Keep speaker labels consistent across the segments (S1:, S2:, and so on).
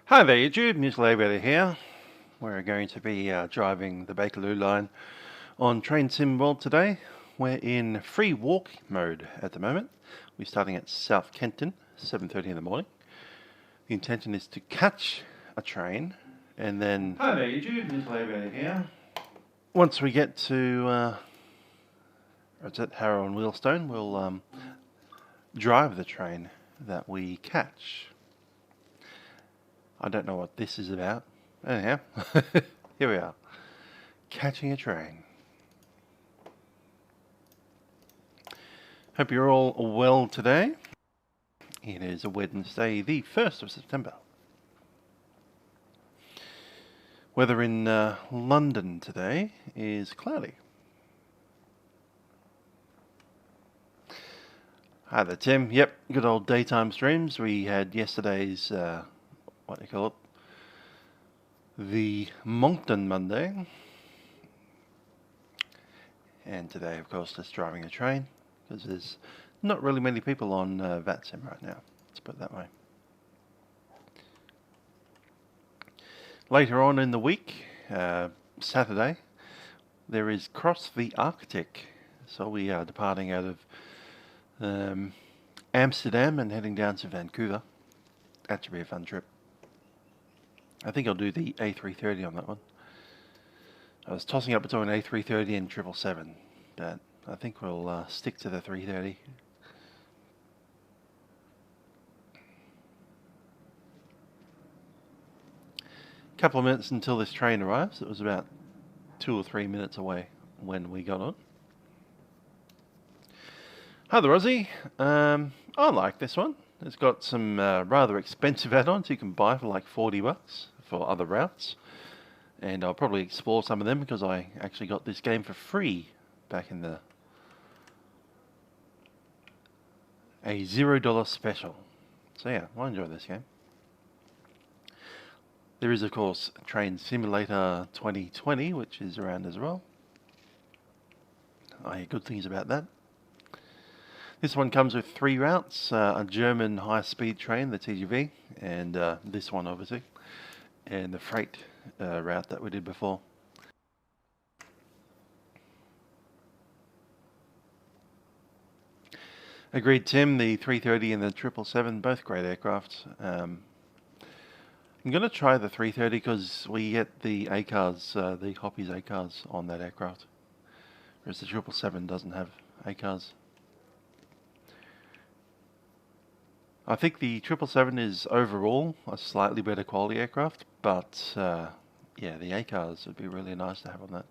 S1: Hi there YouTube, News Labour here. We're going to be driving the Bakerloo Line on Train Sim World today. We're in free walk mode at the moment. We're starting at South Kenton, 7:30 in the morning. The intention is to catch a train and then... Hi there YouTube, News Labour here. Once we get to it's at Harrow Wealdstone, we'll drive the train that we catch. I don't know what this is about. Anyhow, here we are, catching a train. Hope you're all well today. It is a Wednesday, the 1st of September. Weather in London today is cloudy. Hi there, Tim. Yep, good old daytime streams. We had yesterday's, what do you call it? The Moncton Monday. And today, of course, just driving a train, because there's not really many people on VATSIM right now. Let's put it that way. Later on in the week, Saturday, there is Cross the Arctic. So we are departing out of Amsterdam and heading down to Vancouver. That should be a fun trip. I think I'll do the A330 on that one. I was tossing up between A330 and 777, but I think we'll stick to the 330. A couple of minutes until this train arrives. It was about 2 or 3 minutes away when we got on. Hi there, Aussie. I like this one. It's got some rather expensive add-ons you can buy for like $40 for other routes. And I'll probably explore some of them because I actually got this game for free back in the... a $0 special. So yeah, I enjoy this game. There is, of course, Train Simulator 2020, which is around as well. I hear good things about that. This one comes with 3 routes, a German high-speed train, the TGV, and this one obviously, and the freight route that we did before. Agreed, Tim, the 330 and the 777, both great aircraft. I'm going to try the 330 because we get the ACARs, the Hoppies ACARs on that aircraft, whereas the 777 doesn't have ACARs. I think the 777 is overall a slightly better quality aircraft, but yeah, the ACARs would be really nice to have on that.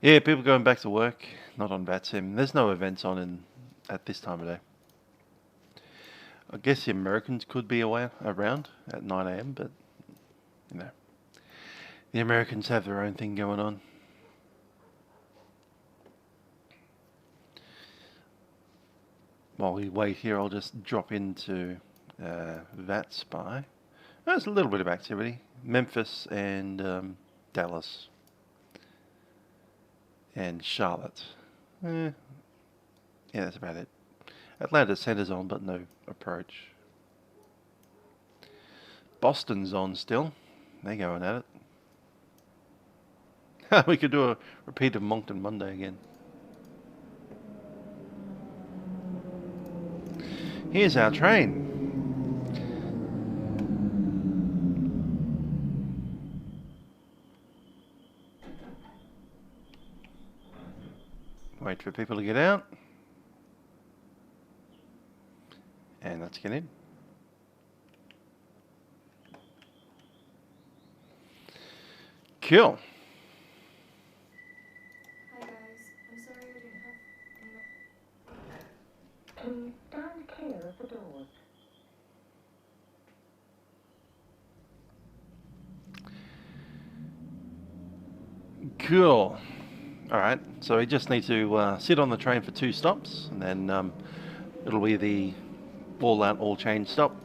S1: Yeah, people going back to work, not on VATSIM. There's no events on at this time of day. I guess the Americans could be around at 9 AM, but you know, the Americans have their own thing going on. While we wait here, I'll just drop into VATSpy. There's a little bit of activity. Memphis and Dallas. And Charlotte. Yeah, that's about it. Atlanta center's on, but no approach. Boston's on still. They're going at it. We could do a repeat of Moncton Monday again. Here's our train. Wait for people to get out. And let's get in. Cool.
S2: Hi guys, I'm sorry I didn't have any...
S3: Please stand clear of the doors.
S1: Cool. Alright, so we just need to sit on the train for 2 stops, and then it'll be the all-out, all-change stop.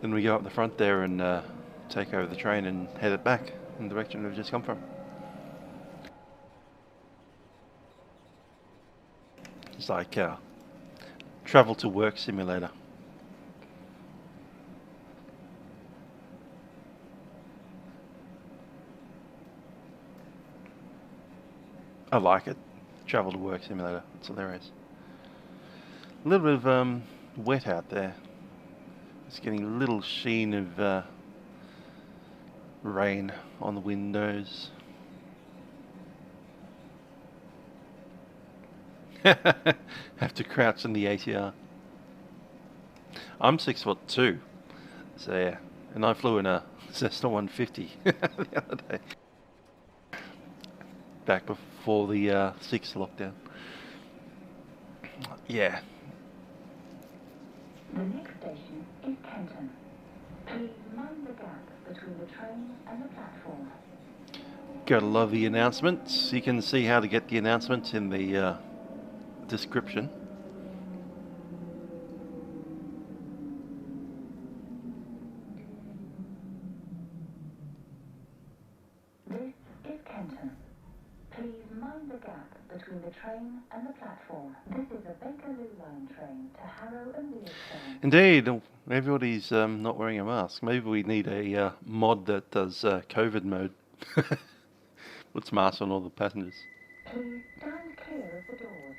S1: Then we go up the front there and take over the train and head it back in the direction we've just come from. It's like Travel to work simulator. I like it. Travel to work simulator. It's hilarious. A little bit of wet out there. It's getting a little sheen of rain on the windows. Have to crouch in the ATR. I'm 6'2", so yeah, and I flew in a Cessna 150 the other day, back before the 6th lockdown. Yeah.
S3: The next station is Kenton. Please mind the gap between the train and the platform.
S1: Gotta love the announcements. You can see how to get the announcements in the description.
S3: This is Kenton. Please mind the gap between the train and the platform. This is a Bakerloo Line train to Harrow Wealdstone.
S1: Indeed, everybody's not wearing a mask. Maybe we need a mod that does COVID mode. Puts masks on all the passengers.
S3: Please stand clear of the doors.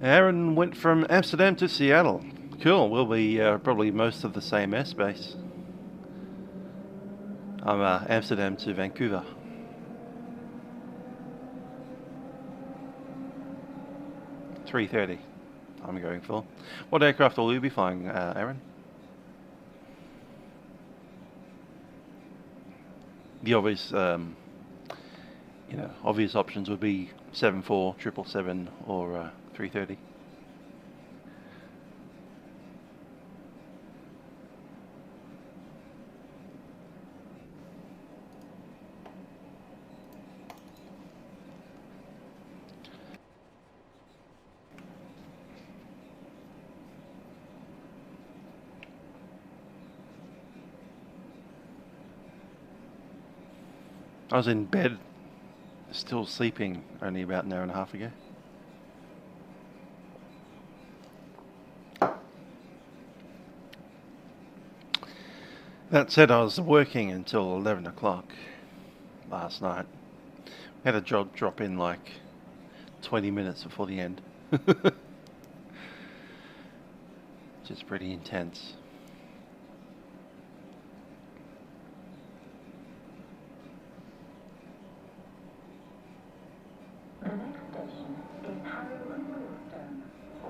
S1: Aaron went from Amsterdam to Seattle. Cool, we'll be probably most of the same airspace. I'm Amsterdam to Vancouver. $3:30 I'm going for. What aircraft will you be flying, Aaron? The obvious, obvious options would be 74, 777 or 330. I was in bed, still sleeping, only about an hour and a half ago. That said, I was working until 11 o'clock last night. Had a job drop in like 20 minutes before the end. Which is pretty intense.
S3: The next station is Harrow Wealdstone,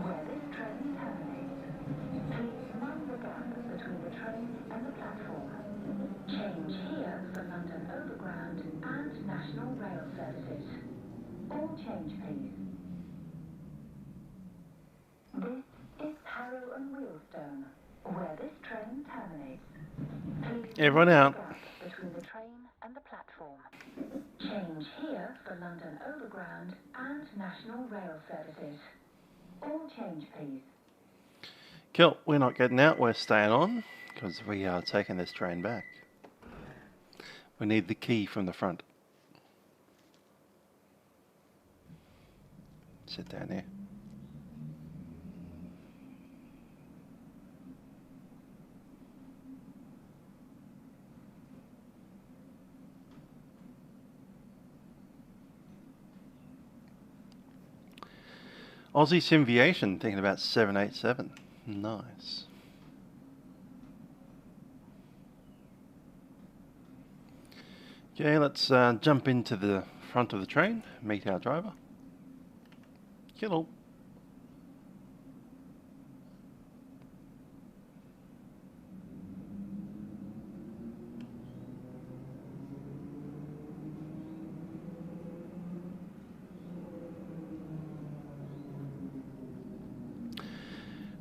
S3: where this train terminates. Please mind the gap between the train and the platform. Change here for London Overground and National Rail services. All change, please. This is Harrow Wealdstone, where this train terminates. Please
S1: Everyone
S3: mind
S1: out.
S3: the gap between the train and the platform. Change here for London Overground and National Rail services. All change, please.
S1: Cool, we're not getting out, we're staying on, because we are taking this train back. We need the key from the front. Sit down here. Aussie Simviation, thinking about 787. Nice. Okay, let's jump into the front of the train, meet our driver. Hello.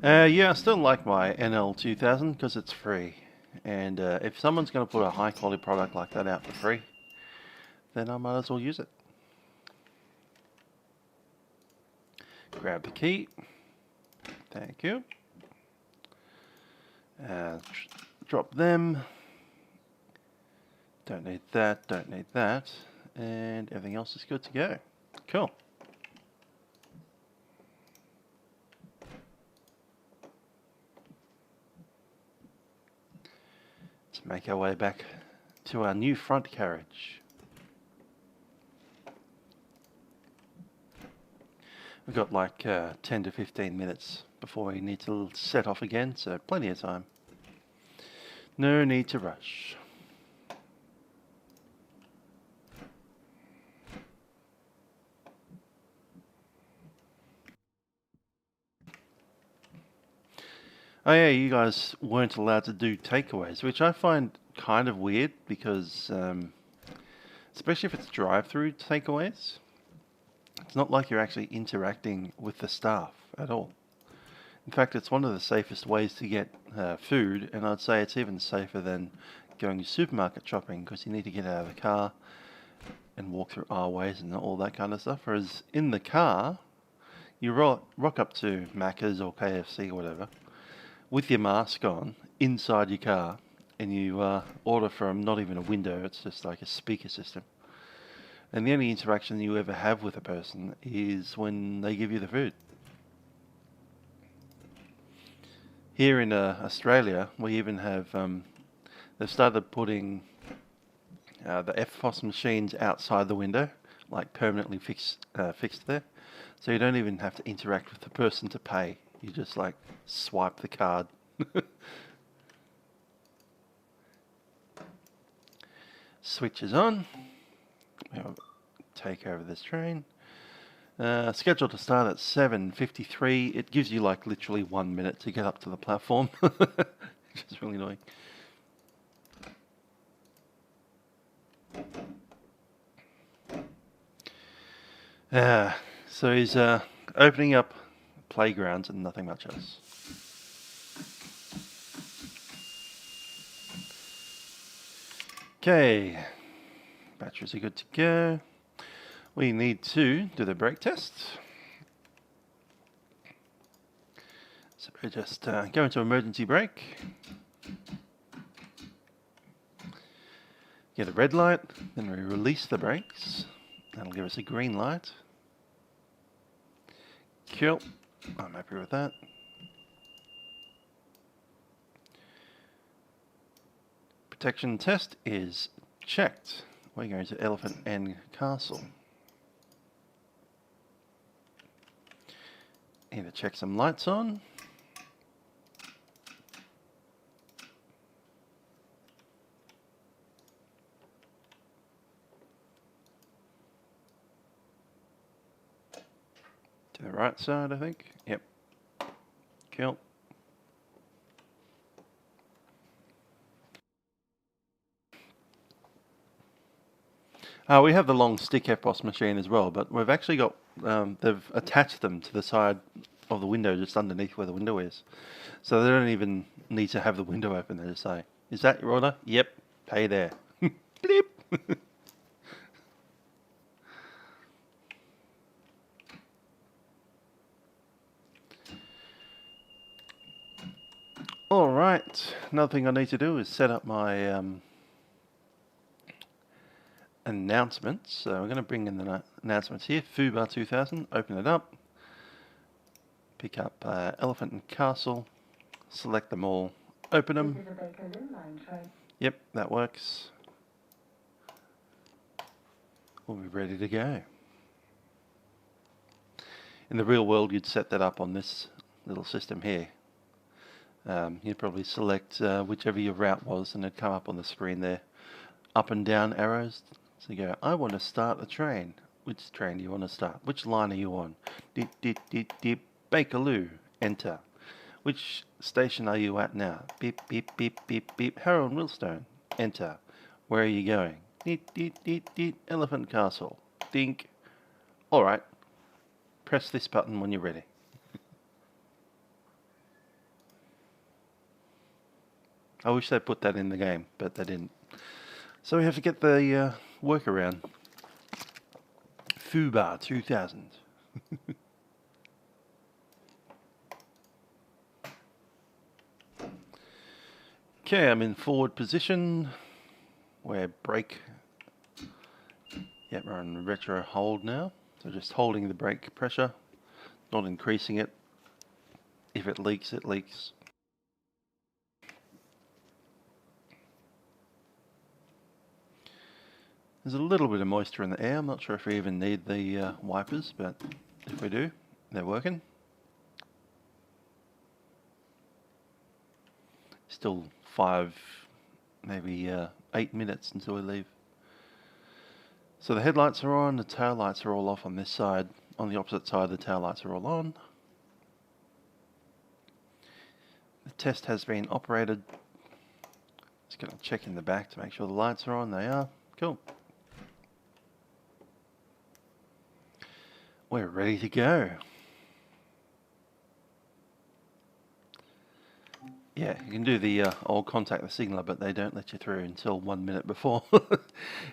S1: Yeah, I still like my NL2000 because it's free. And if someone's going to put a high quality product like that out for free, then I might as well use it. Grab the key. Thank you. Drop them. Don't need that, don't need that. And everything else is good to go. Cool. Let's make our way back to our new front carriage. We've got like 10 to 15 minutes before we need to set off again, so plenty of time. No need to rush. Oh yeah, you guys weren't allowed to do takeaways, which I find kind of weird because, especially if it's drive-through takeaways, it's not like you're actually interacting with the staff at all. In fact, it's one of the safest ways to get food, and I'd say it's even safer than going supermarket shopping because you need to get out of the car and walk through aisleways and all that kind of stuff. Whereas in the car, you rock up to Macca's or KFC or whatever with your mask on inside your car, and you order from not even a window, it's just like a speaker system. And the only interaction you ever have with a person is when they give you the food. Here in Australia, we even have, they've started putting the FPOS machines outside the window, like permanently fixed there. So you don't even have to interact with the person to pay. You just like swipe the card. Switch is on. We'll take over this train. Scheduled to start at 7:53. It gives you like literally 1 minute to get up to the platform, which is really annoying. So he's opening up playgrounds and nothing much else. Okay, batteries are good to go. We need to do the brake test. So we just go into emergency brake. Get a red light, then we release the brakes. That'll give us a green light. Cool, I'm happy with that. Protection test is checked. We're going to Elephant and Castle. Need to check some lights on. To the right side, I think. Yep. Cool. We have the long stick FPOS machine as well, but we've actually got, they've attached them to the side of the window just underneath where the window is. So they don't even need to have the window open. They just say, is that your order? Yep, pay there. Bleep. Alright, another thing I need to do is set up my announcements. So I'm going to bring in the announcements here. Foobar 2000, open it up. Pick up Elephant and Castle. Select them all. Open them.
S3: This is a Bakerloo Line train.
S1: Yep, that works. We'll be ready to go. In the real world, you'd set that up on this little system here. You'd probably select whichever your route was, and it'd come up on the screen there. Up and down arrows. So you go, I want to start a train. Which train do you want to start? Which line are you on? Dip, dip, dip, dip. Bakerloo. Enter. Which station are you at now? Beep, beep, beep, beep, beep. Harrow Wealdstone. Enter. Where are you going? Deet, deet, deet, deet. Elephant Castle. Dink. Alright. Press this button when you're ready. I wish they put that in the game, but they didn't. So we have to get the workaround. Foobar 2000. Okay, I'm in forward position. We're brake. Yep, we're on retro hold now. So just holding the brake pressure, not increasing it. If it leaks, it leaks. There's a little bit of moisture in the air. I'm not sure if we even need the wipers, but if we do, they're working. Still 5, maybe 8 minutes until we leave. So the headlights are on, the tail lights are all off on this side. On the opposite side, the tail lights are all on. The test has been operated. Just going to check in the back to make sure the lights are on. They are. Cool. We're ready to go. Yeah, you can do the old contact the signaller, but they don't let you through until 1 minute before.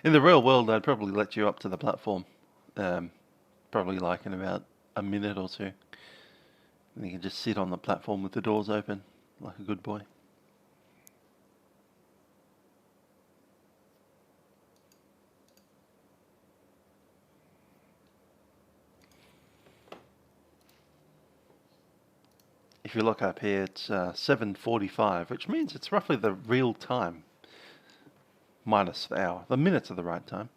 S1: In the real world, they'd probably let you up to the platform. Probably like in about a minute or two. And you can just sit on the platform with the doors open, like a good boy. If you look up here, it's 7:45, which means it's roughly the real time, minus the hour. The minutes are the right time.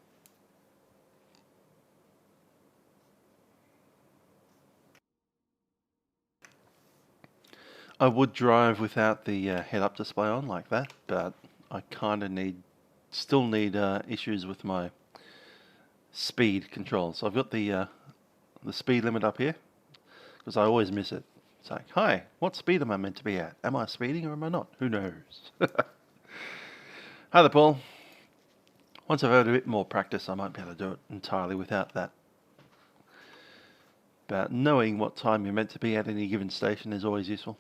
S1: I would drive without the head-up display on like that, but I kind of still need issues with my speed control. So I've got the speed limit up here, because I always miss it. It's like, hi, what speed am I meant to be at? Am I speeding or am I not? Who knows? Hi there, Paul. Once I've had a bit more practice, I might be able to do it entirely without that. But knowing what time you're meant to be at any given station is always useful.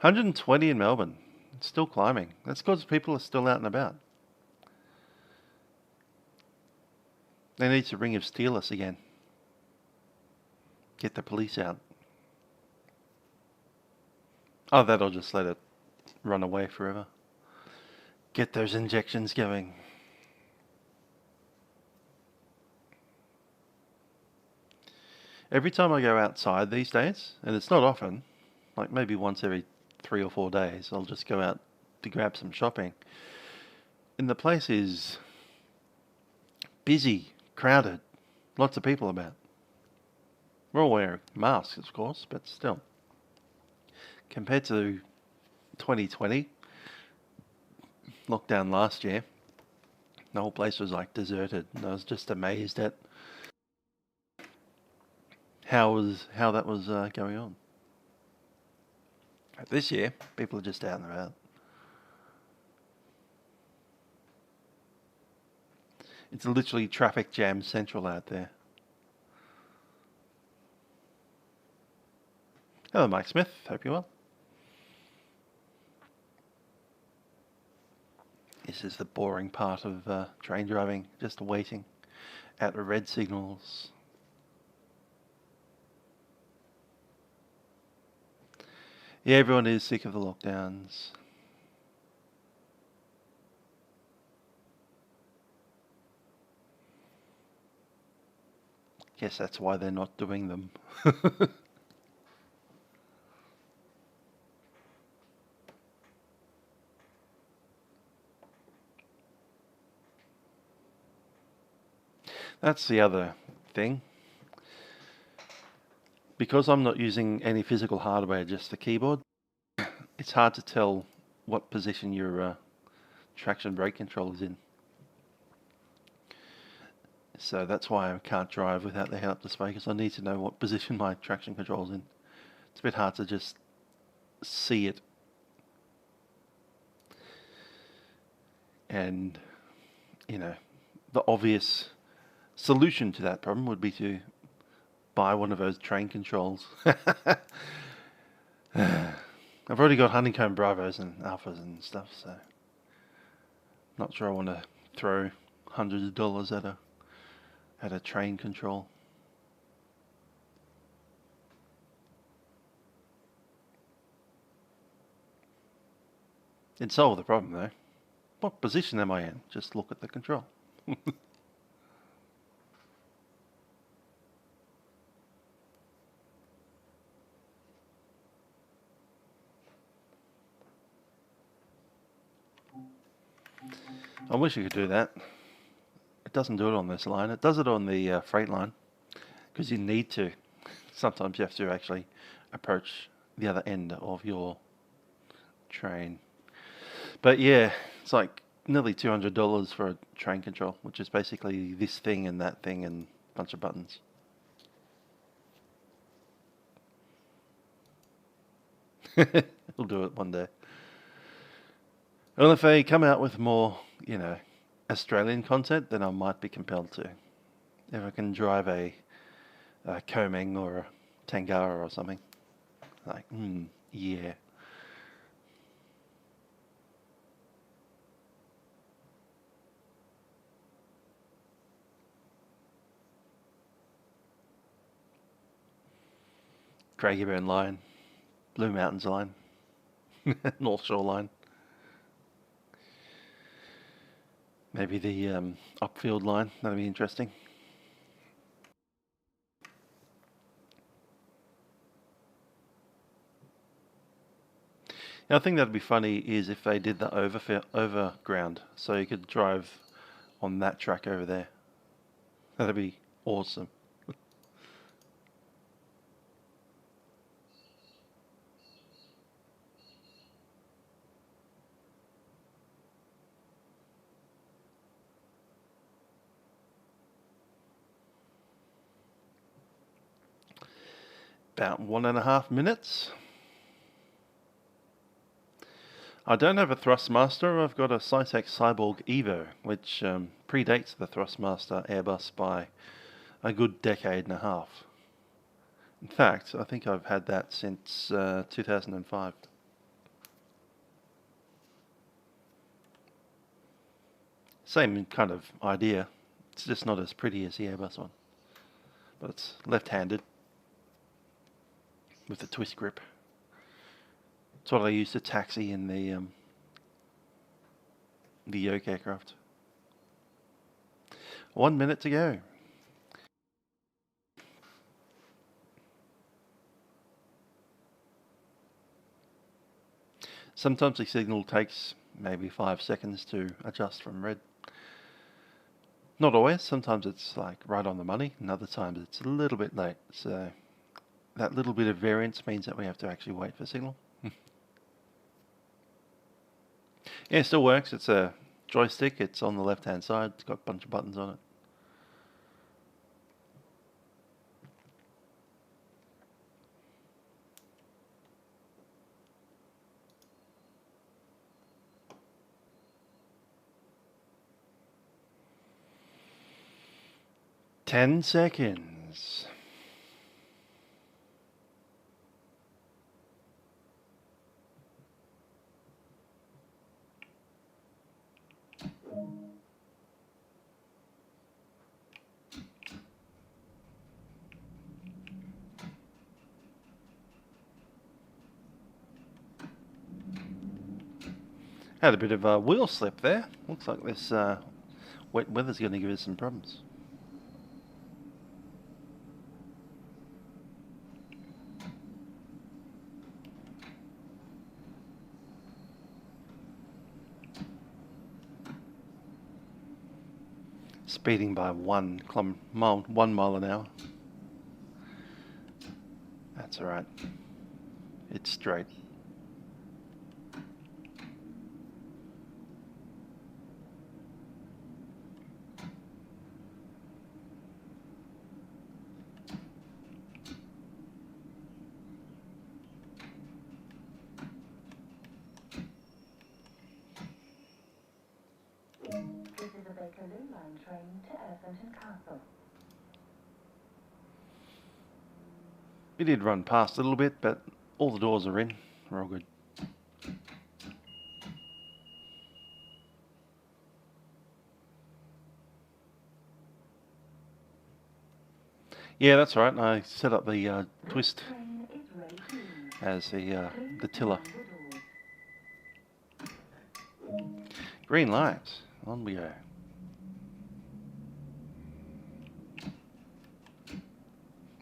S1: 120 in Melbourne. It's still climbing. That's because people are still out and about. They need to ring of steal us again. Get the police out. Oh, that'll just let it run away forever. Get those injections going. Every time I go outside these days, and it's not often, like maybe once every 3 or 4 days, I'll just go out to grab some shopping. And the place is busy, crowded, lots of people about. We're all wearing masks, of course, but still. Compared to 2020, lockdown last year, the whole place was like deserted, and I was just amazed at how that was going on. This year, people are just out and about. It's literally traffic jam central out there. Hello, Mike Smith. Hope you're well. This is the boring part of train driving, just waiting at the red signals. Yeah, everyone is sick of the lockdowns. Guess that's why they're not doing them. That's the other thing. Because I'm not using any physical hardware, just the keyboard, it's hard to tell what position your traction brake control is in. So that's why I can't drive without the head-up display, because I need to know what position my traction control is in. It's a bit hard to just see it. And, you know, the obvious solution to that problem would be to buy one of those train controls. I've already got honeycomb Bravos and Alphas and stuff, so not sure I want to throw hundreds of dollars at a train control. It'd solve the problem though. What position am I in? Just look at the control. I wish you could do that. It doesn't do it on this line. It does it on the freight line because you need to. Sometimes you have to actually approach the other end of your train. But yeah, it's like nearly $200 for a train control, which is basically this thing and that thing and a bunch of buttons. We'll do it one day. Well, if they come out with more, Australian content, then I might be compelled to. If I can drive a Coming or a Tangara or something. Like, yeah. Craigieburn Line, Blue Mountains Line, North Shore Line. Maybe the Upfield Line, that'd be interesting. The other thing that'd be funny is if they did the overground, so you could drive on that track over there. That'd be awesome. About 1.5 minutes. I don't have a Thrustmaster. I've got a Cytec Cyborg Evo, which predates the Thrustmaster Airbus by a good decade and a half. In fact, I think I've had that since 2005. Same kind of idea. It's just not as pretty as the Airbus one. But it's left-handed with the twist grip. It's what I use to taxi in the yoke aircraft. 1 minute to go. Sometimes the signal takes maybe 5 seconds to adjust from red. Not always. Sometimes it's like right on the money, and other times it's a little bit late. So that little bit of variance means that we have to actually wait for signal. Yeah, it still works. It's a joystick. It's on the left-hand side. It's got a bunch of buttons on it. Ten seconds. Had a bit of a wheel slip there. Looks like this wet weather's going to give us some problems. Speeding by 1 mile an hour. That's alright. It's straight.
S3: This is a Bakerloo Line train to Elephant Castle.
S1: We did run past a little bit, but all the doors are in. We're all good. Yeah, that's right. I set up the twist
S3: Train is ready to leave.
S1: as the tiller.
S3: Please mind the doors.
S1: Green light. On we go.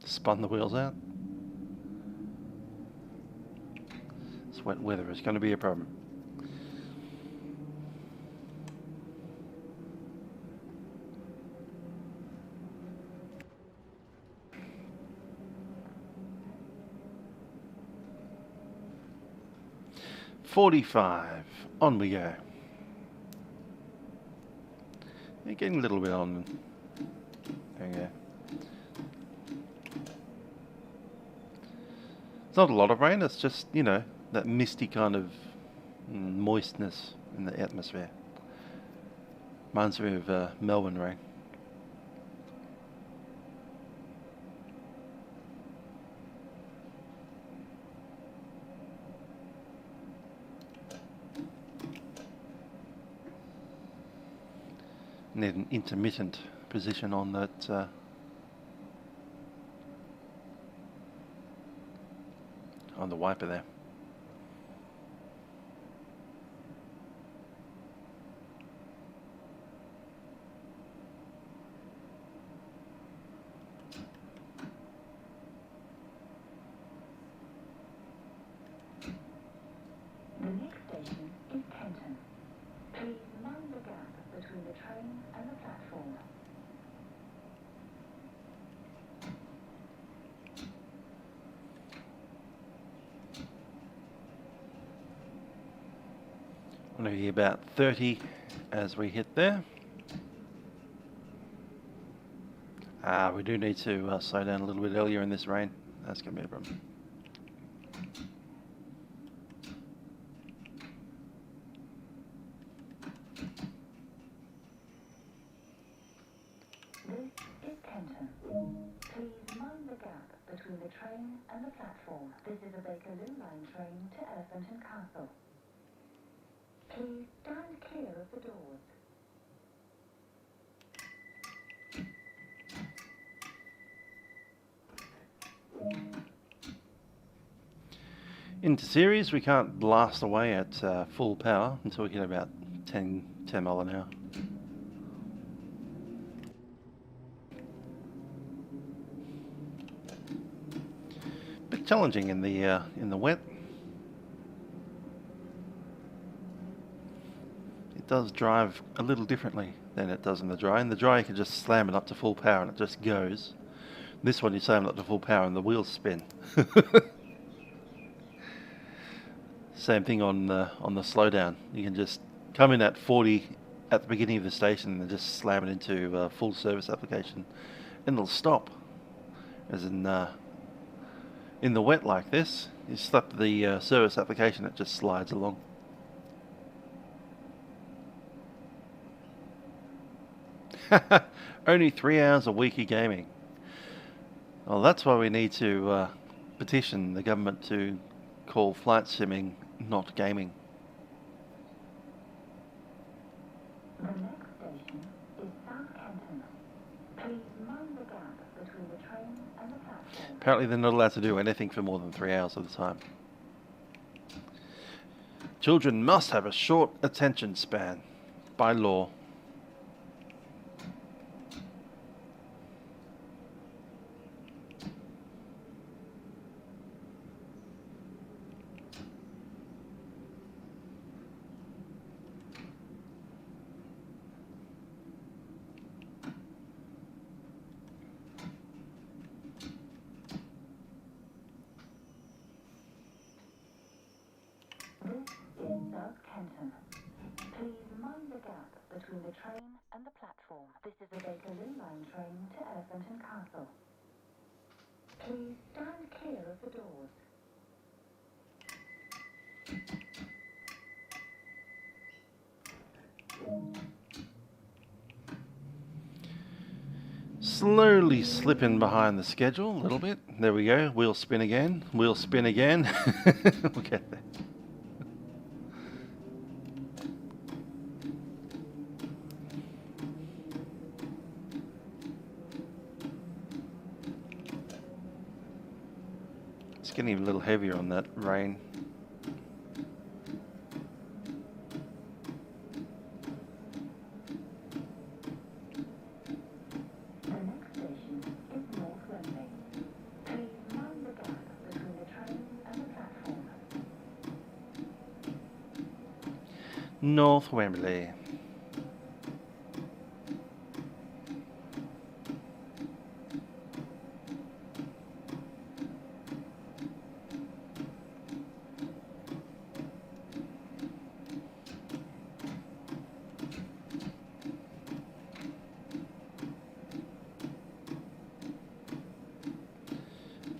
S1: Spun the wheels out. This wet weather is going to be a problem. .45. On we go. You're getting a little bit on. There you go. It's not a lot of rain, it's just, you know, that misty kind of moistness in the atmosphere. Reminds me of Melbourne rain. Need an intermittent position on that on the wiper there.
S3: The next station is Kenton. Please mind the gap between the train and the platform.
S1: Going to be about 30 as we hit there. We do need to slow down a little bit earlier in this rain. That's going to be a problem.
S3: This is Kenton. Please mind the gap between the train and the platform. This is a Bakerloo Line train to Elephant and Castle. Please stand clear of the doors.
S1: Into series, we can't blast away at full power until we get about 10 mile an hour. Bit challenging in the wet. It does drive a little differently than it does in the dry. In the dry, you can just slam it up to full power and it just goes. This one, you slam it up to full power and the wheels spin. Same thing on the slowdown. You can just come in at 40 at the beginning of the station and just slam it into full service application, and it'll stop. As in the wet like this, you slap the service application, it just slides along. Only 3 hours a week of gaming. Well, that's why we need to petition the government to call flight simming not gaming.
S3: The next station is South Kenton. Please mind the gap between the train and the platform.
S1: Apparently they're not allowed to do anything for more than 3 hours at a time. Children must have a short attention span by law.
S3: This is South Kenton. Please mind the gap between the train and the platform. This is a Bakerloo Line train to Elephant and Castle. Please stand clear of the doors.
S1: Slowly slipping behind the schedule a little bit. There we go. Wheel spin again. Wheel spin again. We'll get there. It's getting a little heavier on that rain. North Wembley.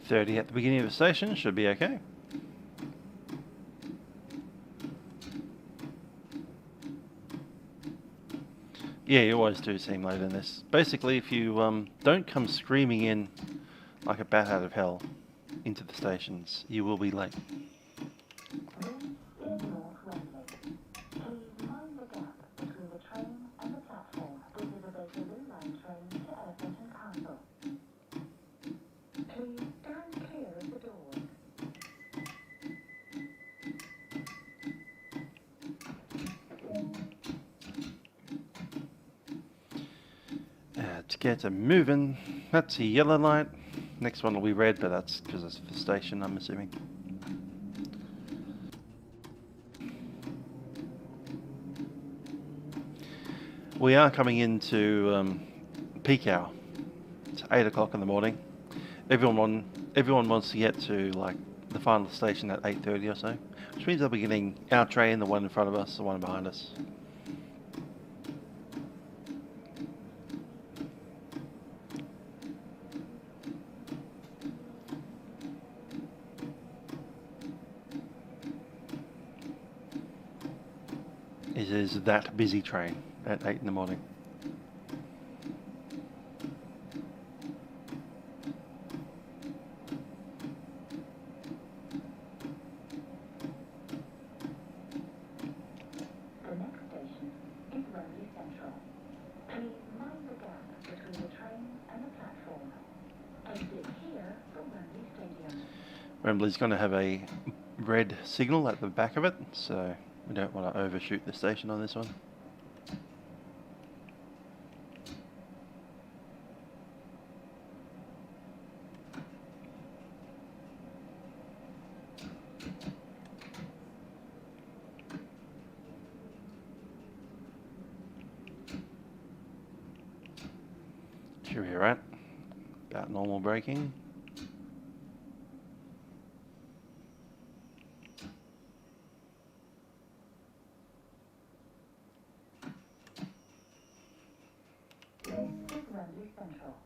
S1: .30 at the beginning of the station should be okay. Yeah, you always do seem late in this. Basically, if you don't come screaming in like a bat out of hell into the stations, you will be late.
S3: This is North Wembley. Please mind the gap between the train and the platform. This is a Bakerloo Line train to Elephant Castle. Please stand clear of the doors.
S1: To get a moving, that's a yellow light. Next one will be red, but that's because it's the station, I'm assuming. We are coming into peak hour. It's 8 o'clock in the morning. Everyone wants to get to like the final station at 8:30 or so, which means they'll be getting our train, the one in front of us, the one behind us. It is that busy train at 8 in the morning.
S3: The next station is Wembley Central. Please mind the gap between the train and the platform. Exit here for Wembley Stadium.
S1: Wembley's going to have a red signal at the back of it, so we don't want to overshoot the station on this one. Should be alright. About normal braking.
S3: This is Wembley Central.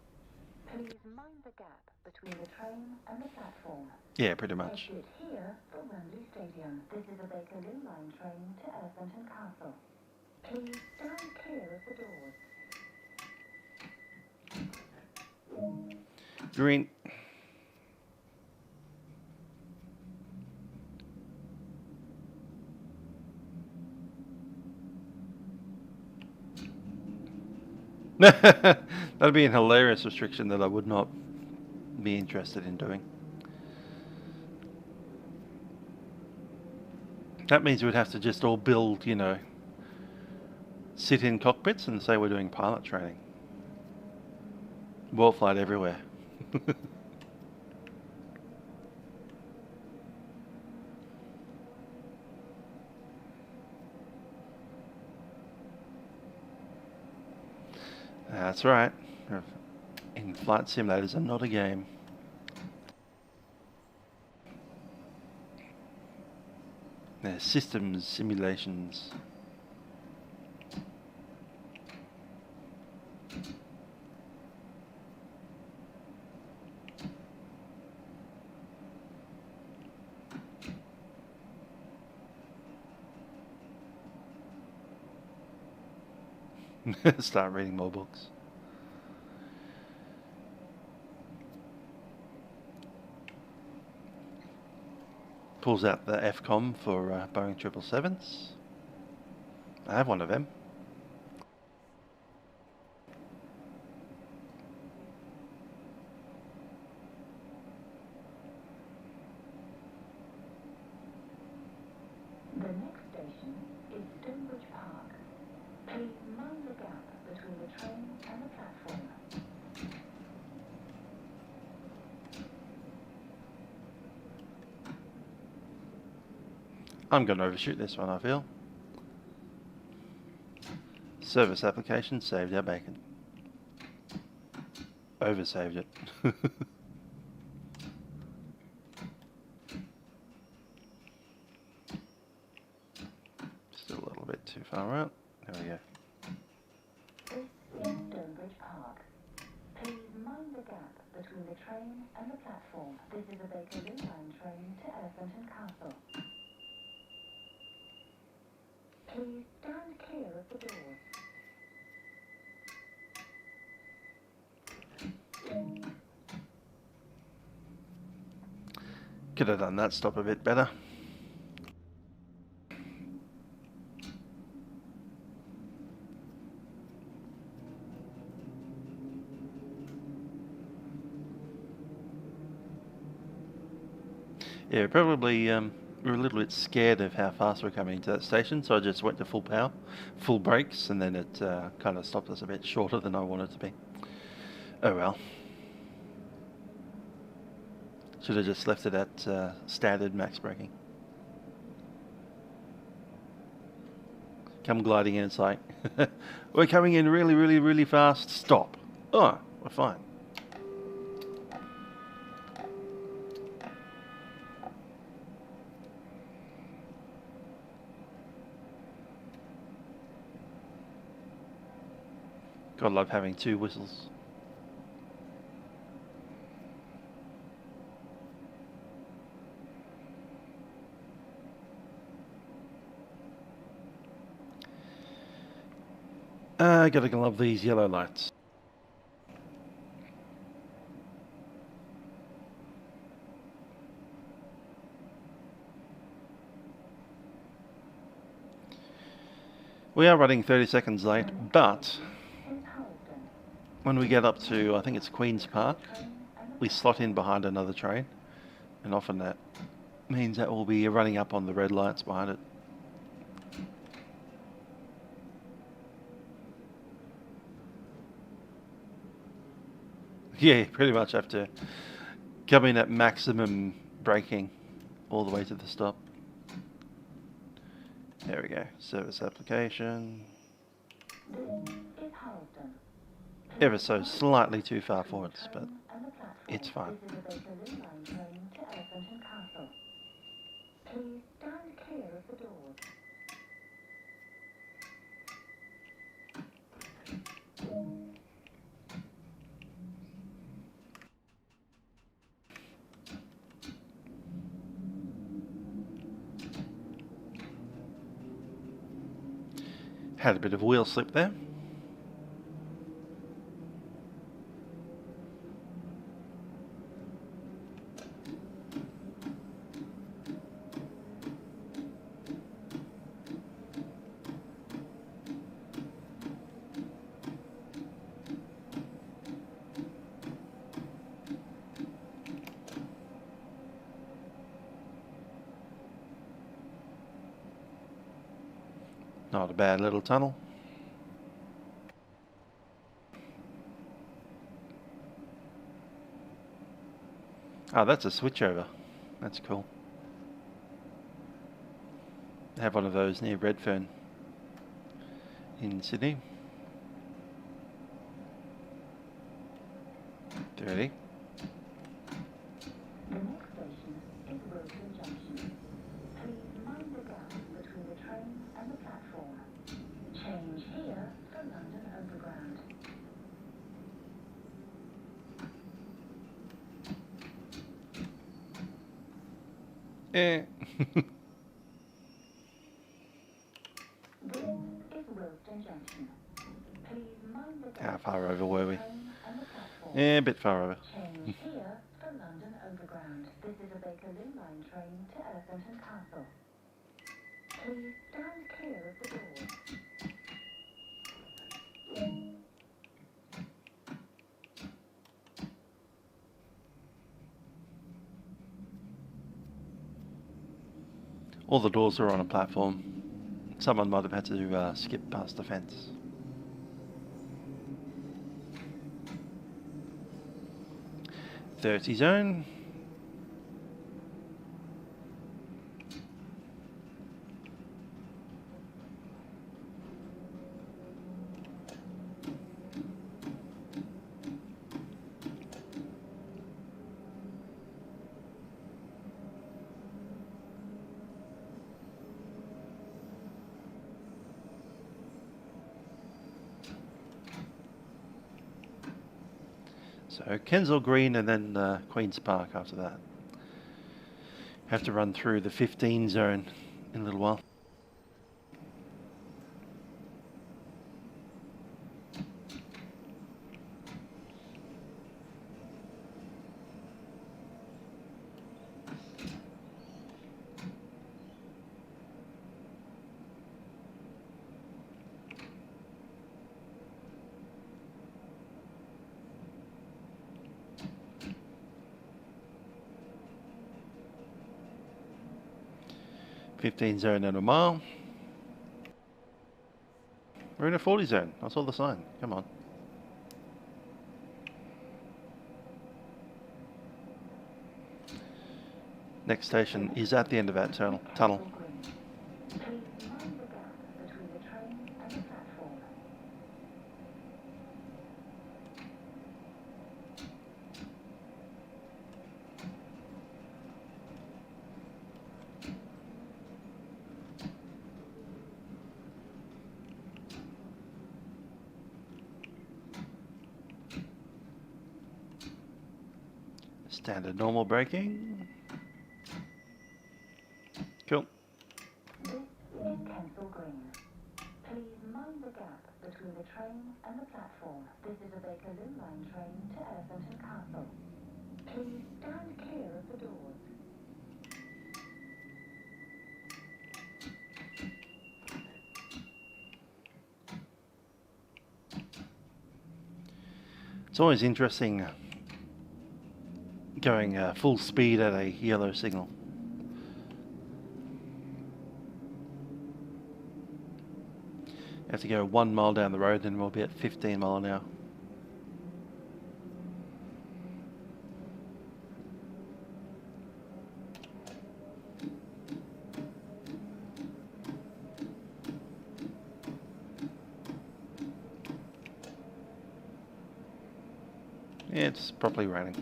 S3: Please mind the gap between the train and the platform.
S1: Yeah, pretty much.
S3: Exit here for Wembley Stadium. This is a Bakerloo Line train to Elephant Castle. Please stand clear of the doors.
S1: Green. That'd be a hilarious restriction that I would not be interested in doing. That means we'd have to just all build, you know, sit-in cockpits and say we're doing pilot training. Wall flight everywhere. That's right. In-flight simulators are not a game. They're systems simulations. Start reading more books. Pulls out the Fcom for Boeing 777s. I have one of them.
S3: The next station is Stonebridge Park. Please mind the gap between the train and the platform.
S1: I'm going to overshoot this one, I feel. Service application saved our bacon. Oversaved it. Still a little bit too far out. There we go.
S3: This is Stonebridge Park. Please mind the gap between the train and the platform. This is a Bakerloo Line train to Elephant and Castle. Please stand clear of the doors.
S1: Could have done that stop a bit better. Yeah, probably we were a little bit scared of how fast we're coming to that station, so I just went to full power, full brakes, and then it kind of stopped us a bit shorter than I wanted to be. Oh well. Should have just left it at standard max braking. Come gliding in, it's like, we're coming in really, really, really fast, stop. Oh, we're fine. God, love having two whistles. Gotta love these yellow lights. We are running 30 seconds late, but when we get up to, I think it's Queen's Park, we slot in behind another train, and often that means that we'll be running up on the red lights behind it. Yeah, pretty much have to come in at maximum braking all the way to the stop. There we go. Service application. Ever so slightly too far forwards, but it's fine.
S3: Please stand clear of the doors.
S1: Had a bit of wheel slip there. Not a bad little tunnel. Oh, that's a switchover. That's cool. I have one of those near Redfern in Sydney. 30.
S3: The next station is Wilson Junction. Please mind the gap between the train and the platform. Change here for London Underground.
S1: Eh.
S3: This is Wealdstone Junction. Please mind the
S1: How
S3: gap
S1: far over were we?
S3: between the train and the platform.
S1: Yeah, a bit far over.
S3: Change here for London Overground. This is a Bakerloo Line train to Elephant and Castle. Please stand clear of the doors.
S1: All the doors are on a platform. Someone might have had to skip past the fence. .30 zone. So Kensal Green and then Queen's Park after that. Have to run through the 15 zone in a little while. Fifteen zone and a mile. We're in a 40 zone. I saw the sign. Come on. Next station is at the end of that tunnel. Standard normal braking. Cool.
S3: This is Kensal Green. Please mind the gap between the train and the platform. This is a Bakerloo Line train to Elephant Castle. Please stand clear of the doors.
S1: It's always interesting going full speed at a yellow signal. You have to go 1 mile down the road and we'll be at 15 mile an hour. Yeah, it's properly raining.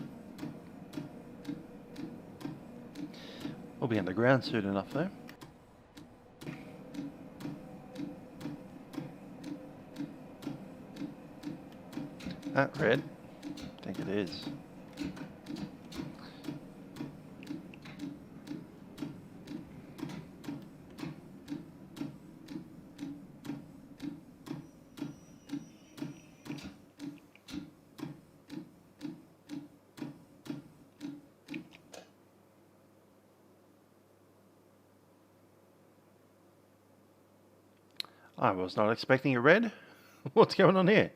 S1: We'll be underground soon enough though. That red? I think it is. I was not expecting a red. What's going on here?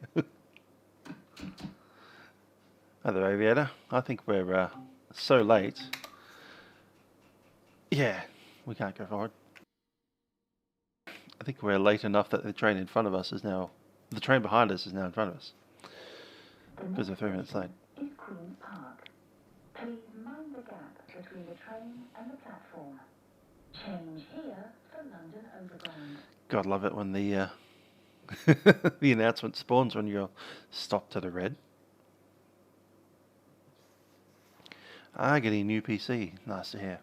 S1: Other aviator. I think we're so late. Yeah, we can't go forward. I think we're late enough that the train in front of us is now... The train behind us is now in front of us. Because we're 3 minutes late.
S3: Is Queen's Park. Please mind the gap between the train and the platform. Change here for London Overground.
S1: God, love it when the the announcement spawns when you're stopped at a red. Ah, getting a new PC. Nice to hear.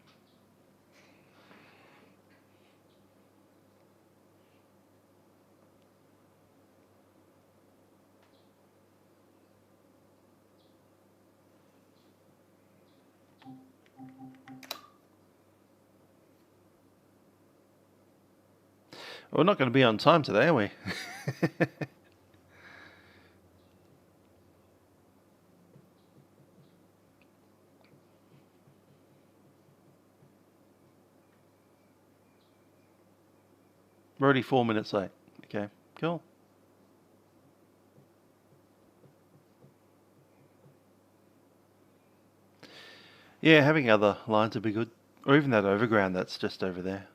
S1: We're not going to be on time today, are we? We're already 4 minutes late. Okay, cool. Yeah, having other lines would be good. Or even that overground that's just over there.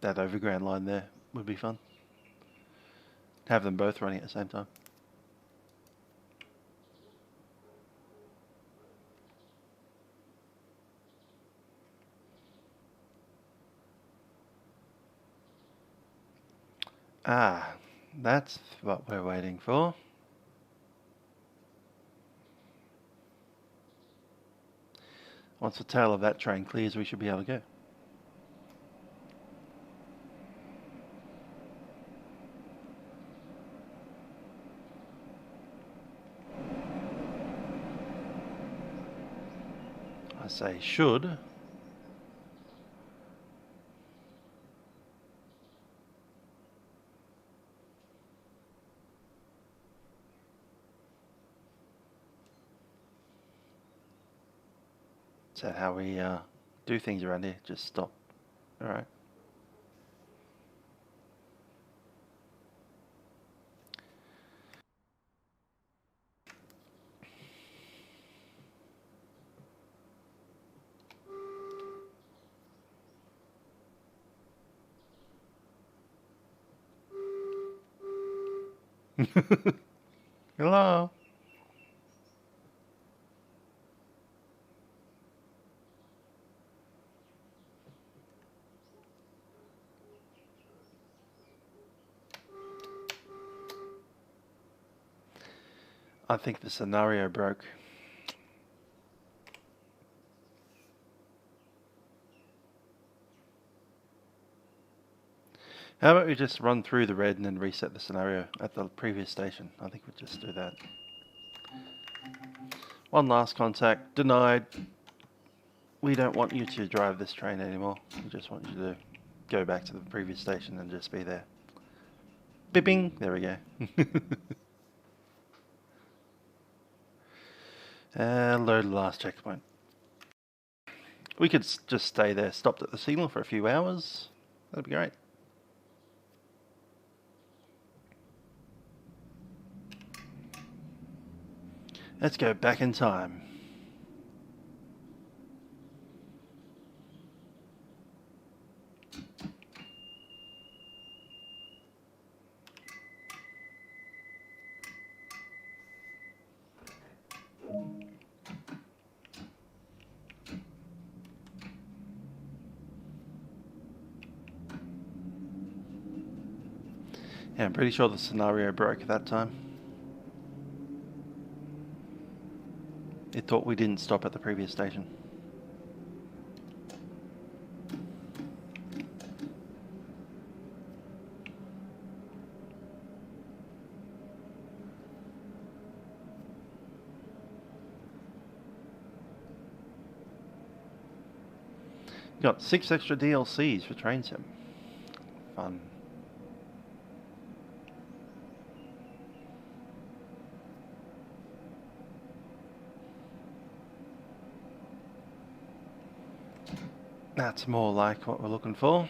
S1: That overground line there would be fun. Have them both running at the same time. Ah, that's what we're waiting for. Once the tail of that train clears, we should be able to go. say should. Is that how we do things around here? Just stop. Alright. Hello. I think the scenario broke. How about we just run through the red and then reset the scenario at the previous station? I think we'll just do that. One last contact, denied. We don't want you to drive this train anymore. We just want you to go back to the previous station and just be there. Bipping, there we go. And load the last checkpoint. We could just stay there, stopped at the signal for a few hours. That'd be great. Let's go back in time. Yeah, I'm pretty sure the scenario broke at that time. It thought we didn't stop at the previous station. Got 6 extra DLCs for Train Sim. Fun. That's more like what we're looking for.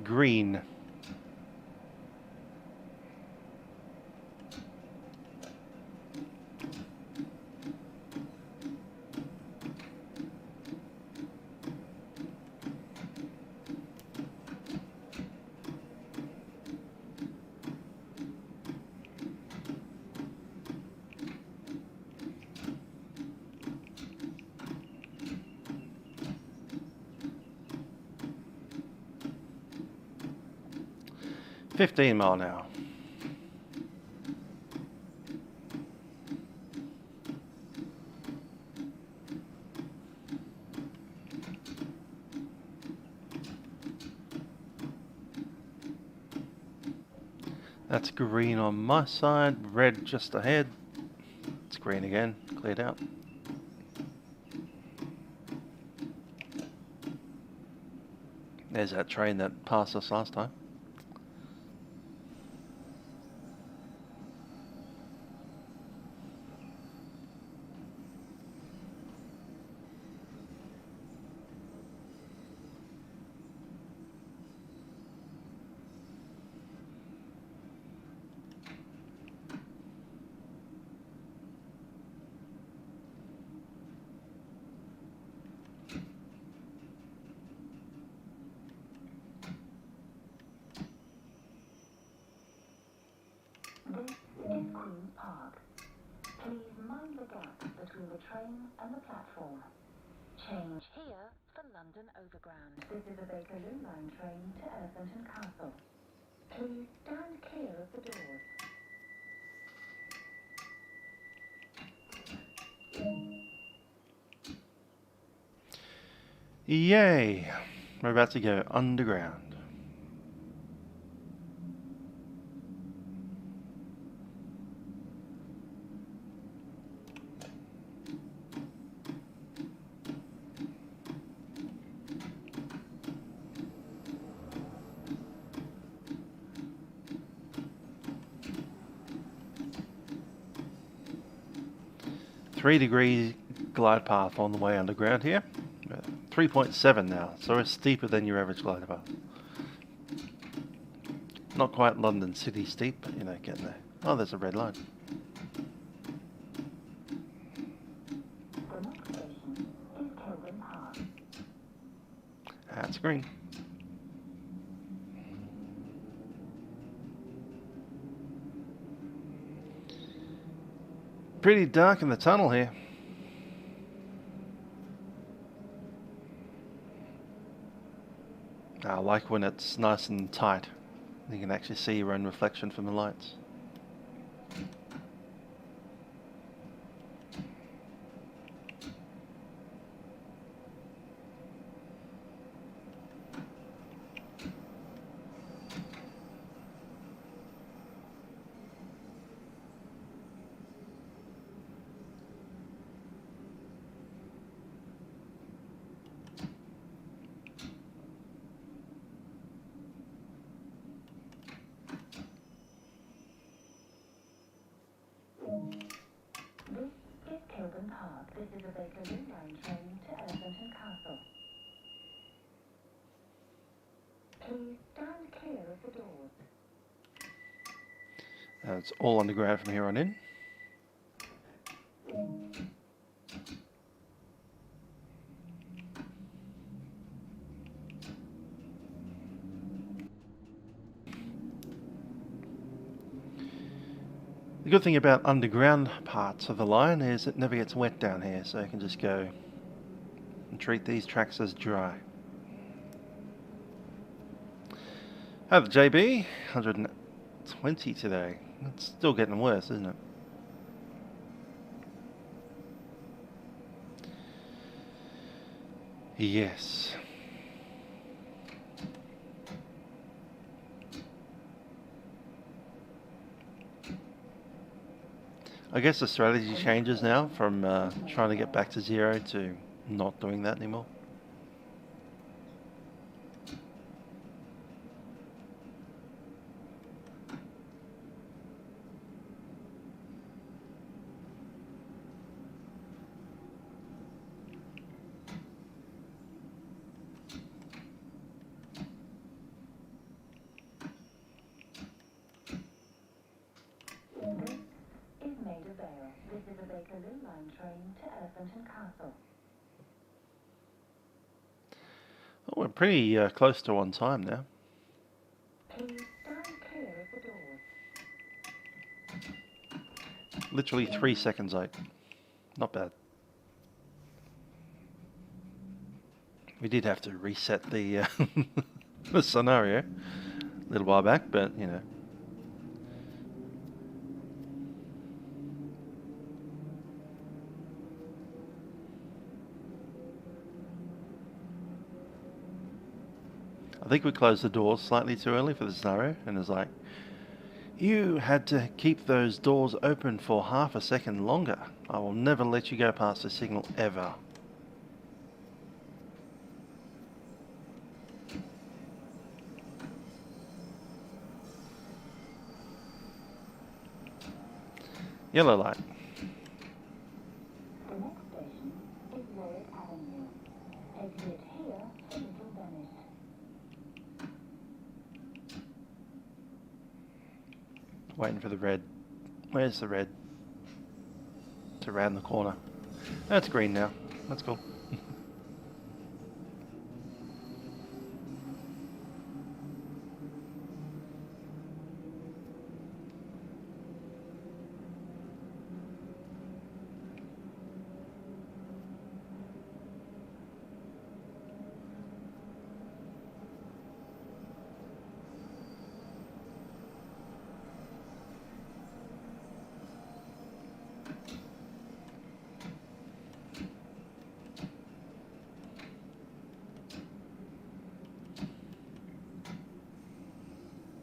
S1: Green. $15 an hour. That's green on my side, red just ahead. It's green again, cleared out. There's that train that passed us last time.
S3: This is Queen's Park. Please mind the gap between the train and the platform. Change here for London Overground. This is a Bakerloo Line train to Elephant and Castle. Please stand clear of the doors.
S1: Yay! We're about to go underground. 3-degree glide path on the way underground here. 3.7 now, so it's steeper than your average glide path. Not quite London City steep, but you know, getting there. Oh, there's a red line.
S3: The next station is Kilburn Park.
S1: That's green. Pretty dark in the tunnel here. I like when it's nice and tight. You can actually see your own reflection from the lights.
S3: This is Kilburn Park. This is a Bakerloo Line train to Elephant Castle. Please stand clear of the doors.
S1: It's all underground from here on in. The good thing about underground parts of the line is it never gets wet down here, so you can just go and treat these tracks as dry. Hi, the JB, 120 today. It's still getting worse, isn't it? Yes. I guess the strategy changes now from trying to get back to zero to not doing that anymore.
S3: This is a Bakerloo Line train to Elephant Castle.
S1: Oh, we're pretty close to on time now.
S3: Please stand clear of the doors.
S1: Literally 3 seconds late. Not bad. We did have to reset the, the scenario a little while back, but you know. I think we closed the doors slightly too early for the scenario, and it's like, you had to keep those doors open for half a second longer. I will never let you go past the signal ever. Yellow light.
S3: The next station is Warwick Avenue. Exit here for Little Venice.
S1: Waiting for the red. Where's the red? To round the corner. That's green now. That's cool.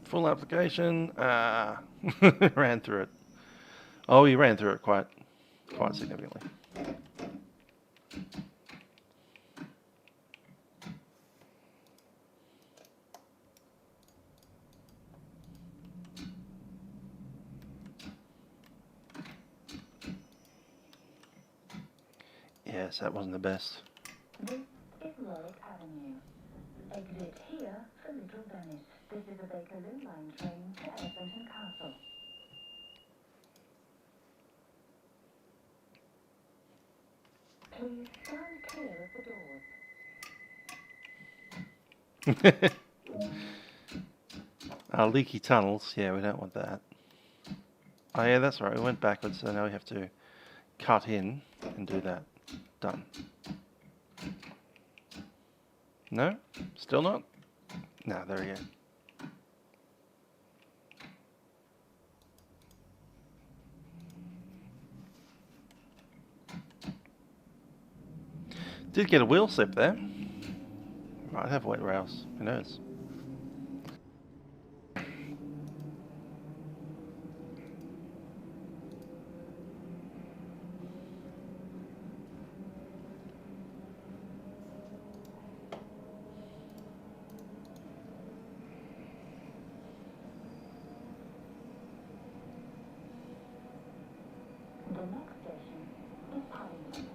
S1: Full application. Ran through it. Oh, he ran through it quite significantly. Yes, that wasn't the best.
S3: This is Warwick Avenue. Exit here for Little Venice. This is a Bakerloo Line train to Elephant Castle. Please stand clear of the doors.
S1: Leaky tunnels. Yeah, we don't want that. Oh yeah, that's right. We went backwards, so now we have to cut in and do that. Done. No? Still not? No, there we go. Did get a wheel slip there. Might have wet rails. Who knows?
S3: The next station is Paddington.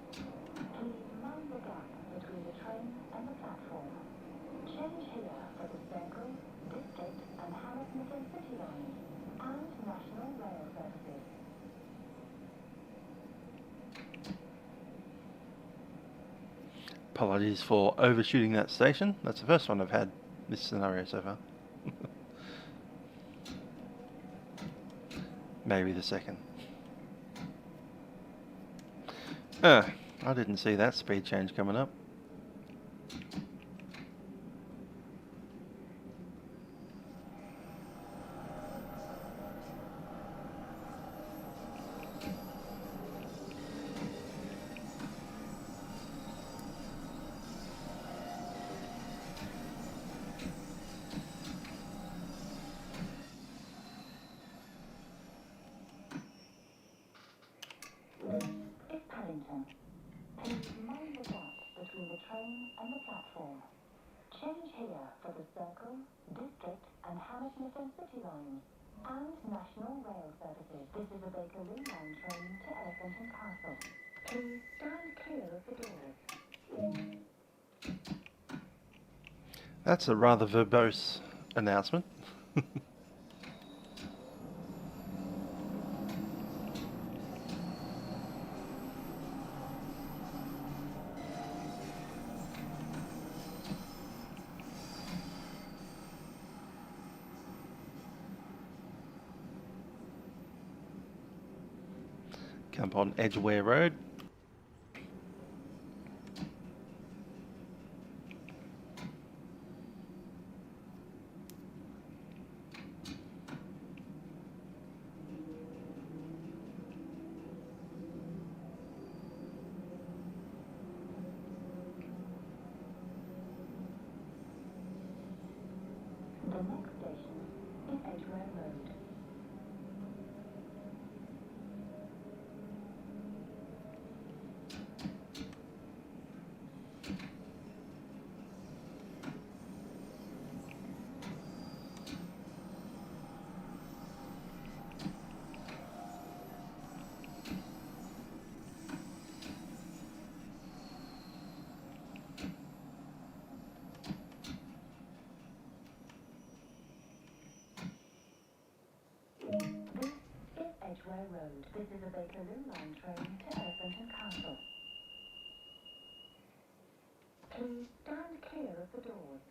S3: Please mind the gap between the train and the platform. Change here for the Circle, District and Hammersmith and City lines and National Rail services.
S1: Apologies for overshooting that station. That's the first one I've had this scenario so far. Maybe the second. I didn't see that speed change coming up.
S3: Is Paddington. Please mind the gap between the train and the platform. Change here for the Circle, District and Hammersmith and City lines and National Rail services. This is a Bakerloo Line train to Elephant and Castle. Please stand clear of the doors.
S1: That's a rather verbose announcement. Come on Edgware Road.
S3: The next station is Edgware Road. Edgware Road. This is a Bakerloo Line train to Elephant and Castle. Please stand clear of the doors.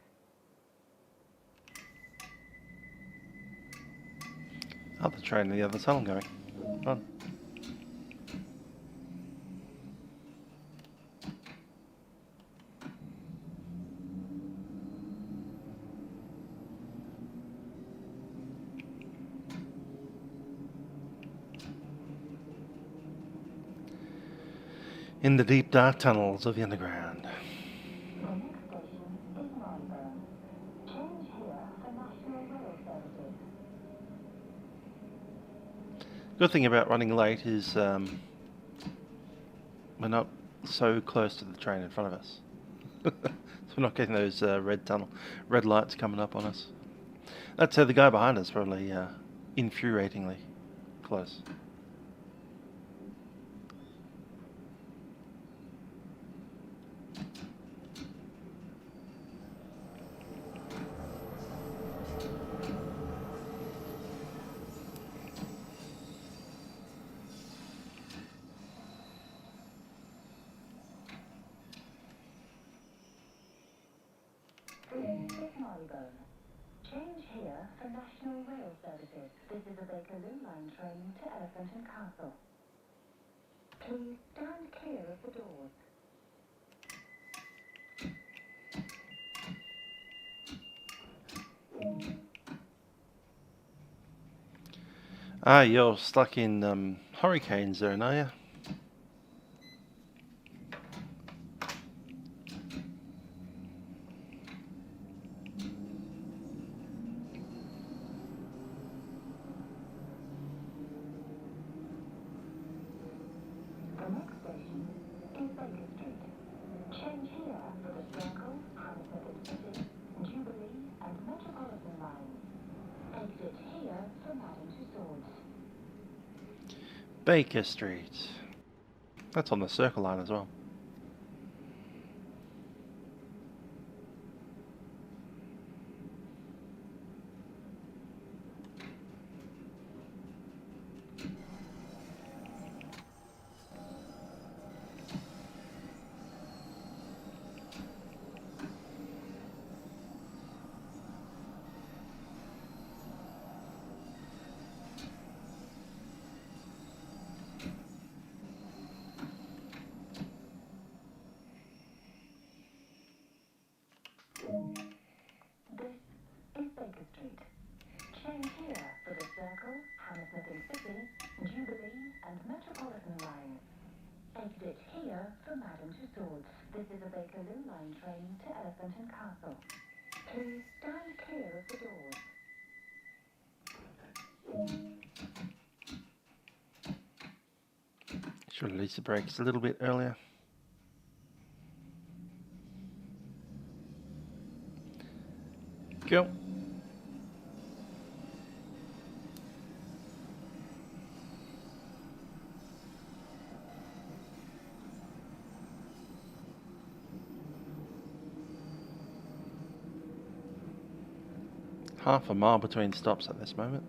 S1: Other train in the other tunnel going. On. In the deep dark tunnels of the underground.
S3: The next station is Marylebone. Change here for National Rail services.
S1: Good thing about running late is we're not so close to the train in front of us. So we're not getting those red lights coming up on us. That's the guy behind us probably infuriatingly close.
S3: Marylebone. Change here for National Rail Services. This is a Bakerloo Line train to Elephant and Castle. Please stand clear of the doors.
S1: Ah, you're stuck in hurricane zone, are you?
S3: The next station is Baker Street. Change here for the Circle, Hammersmith City, Jubilee and Metropolitan lines. Exit here for Madame Tussauds.
S1: Baker Street. That's on the Circle line as well.
S3: This is Baker Street. Change here for the Circle, Hammersmith City, Jubilee and Metropolitan lines. Exit here for Madame Tussauds. This is a Bakerloo Line train to Elephant and Castle. Please stand clear of the doors.
S1: Should release the brakes a little bit earlier. Go. Half a mile between stops at this moment.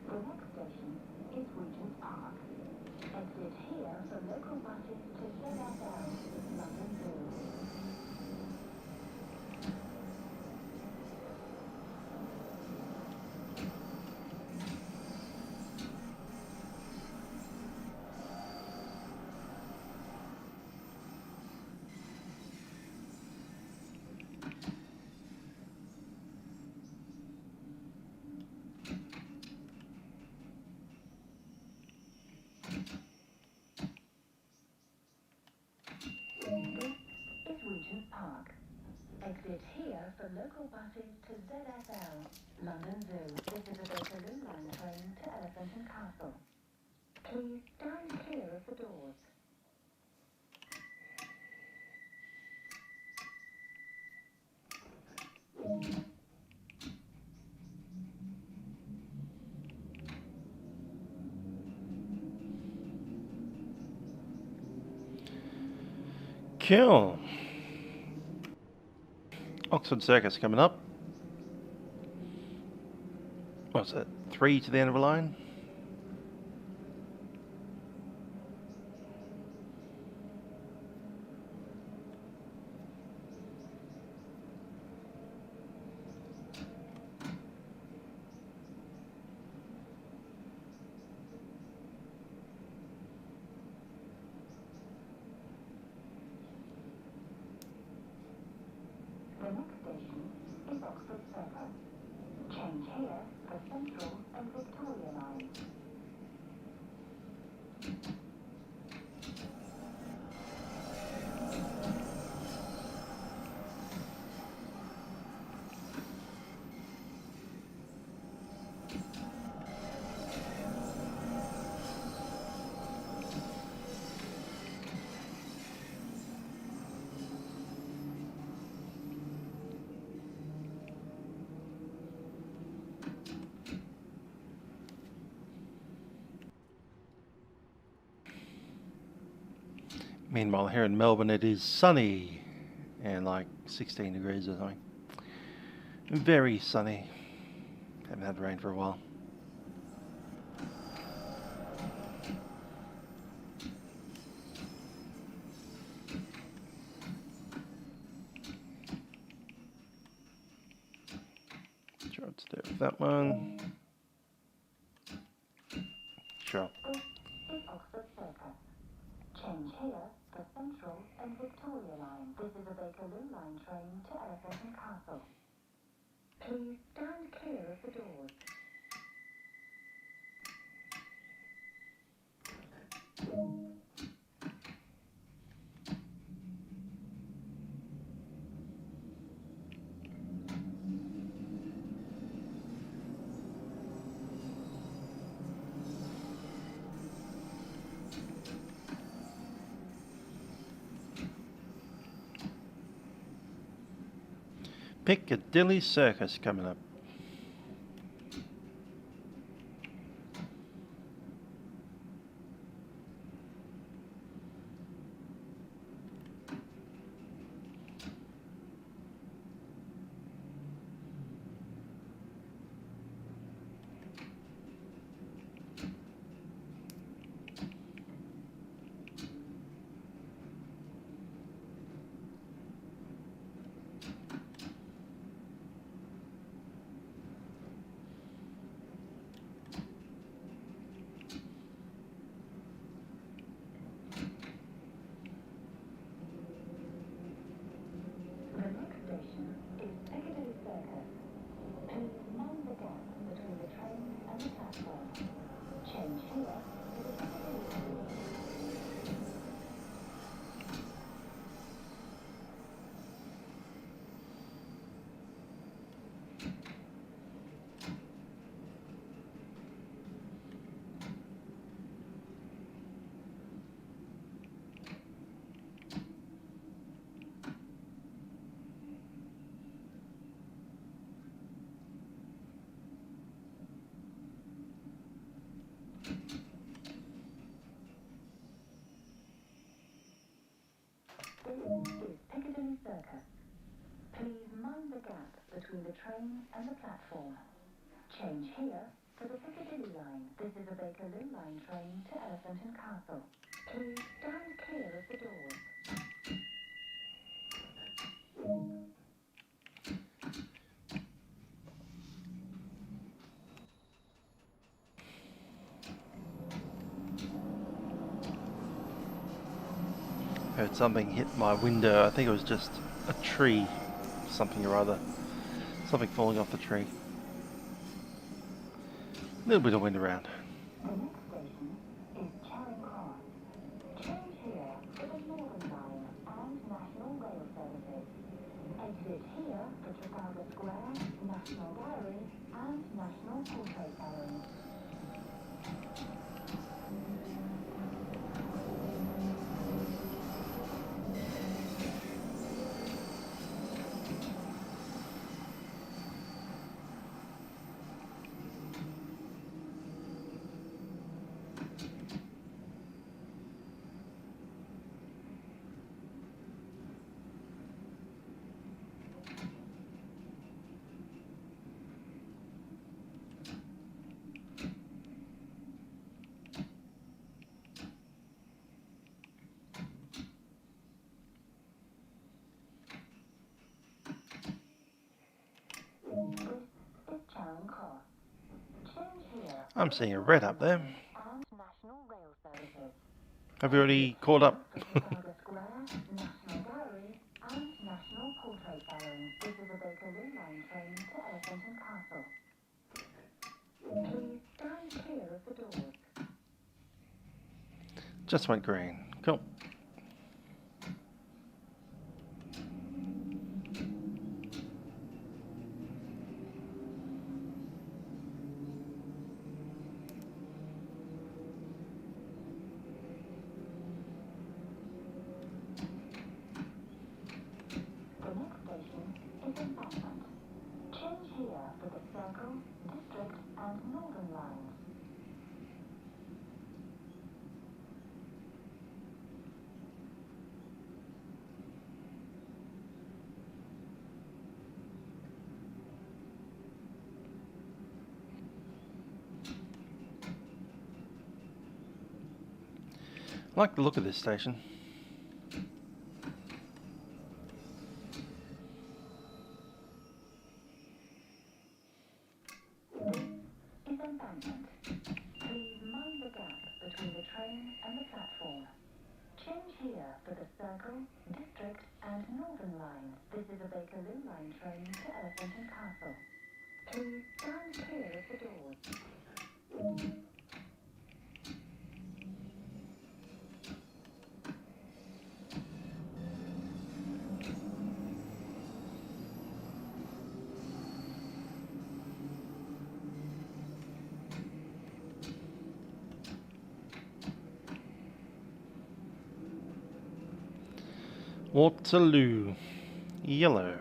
S3: The next station is Regent's Park. Exit here for local buses to ZFL, London Zoo. This is Regent's Park. Exit here for local buses to ZFL, London Zoo. This is a Bakerloo Line train to Elephant and Castle. Please stand clear of the doors.
S1: Cool. Oxford Circus coming up. What's it? 3 to the end of the line.
S3: The next station is Oxford Circus. Change here for Central and Victoria lines.
S1: Meanwhile, here in Melbourne, it is sunny and like 16 degrees or something. Very sunny. Haven't had rain for a while. Sure, let's do it with that one. Sure.
S3: This is Oxford Circus. Change here for Central and Victoria Line. This is a Bakerloo Line train to Elephant and Castle. Please stand clear of the doors.
S1: Piccadilly Circus coming up.
S3: The next station is Piccadilly Circus. Please mind the gap between the train and the platform. Change here for the Piccadilly line. This is Piccadilly Circus. Please mind the gap between the train and the platform. Change here for the Piccadilly line. This is a Bakerloo Line train to Elephant and Castle. Please stand clear of the doors.
S1: Heard something hit my window. I think it was just a tree, something or other. Something falling off the tree. A little bit of wind around.
S3: The next station is Charing Cross. Change here for the Northern Line and National Rail Services. Exit here for Trafalgar Square, National Gallery and National Portrait Gallery. This is Charing Cross. Change here
S1: I'm seeing a red up there.
S3: and National Rail Services.
S1: Have you already caught up?
S3: Trafalgar Square, National Gallery and National Portrait Gallery. This is a Bakerloo Line train to Elephant and Castle. Please stand clear of the doors.
S1: Just went green. Cool.
S3: The next station is Embankment. Change here for the Circle, District and Northern Lines.
S1: I like the look of this station.
S3: Is embankment. Please mind the gap between the train and the platform. Change here for the Circle, District and Northern Line. This is a Bakerloo Line train to Elephant and Castle. Please stand clear of the doors.
S1: Waterloo, yellow.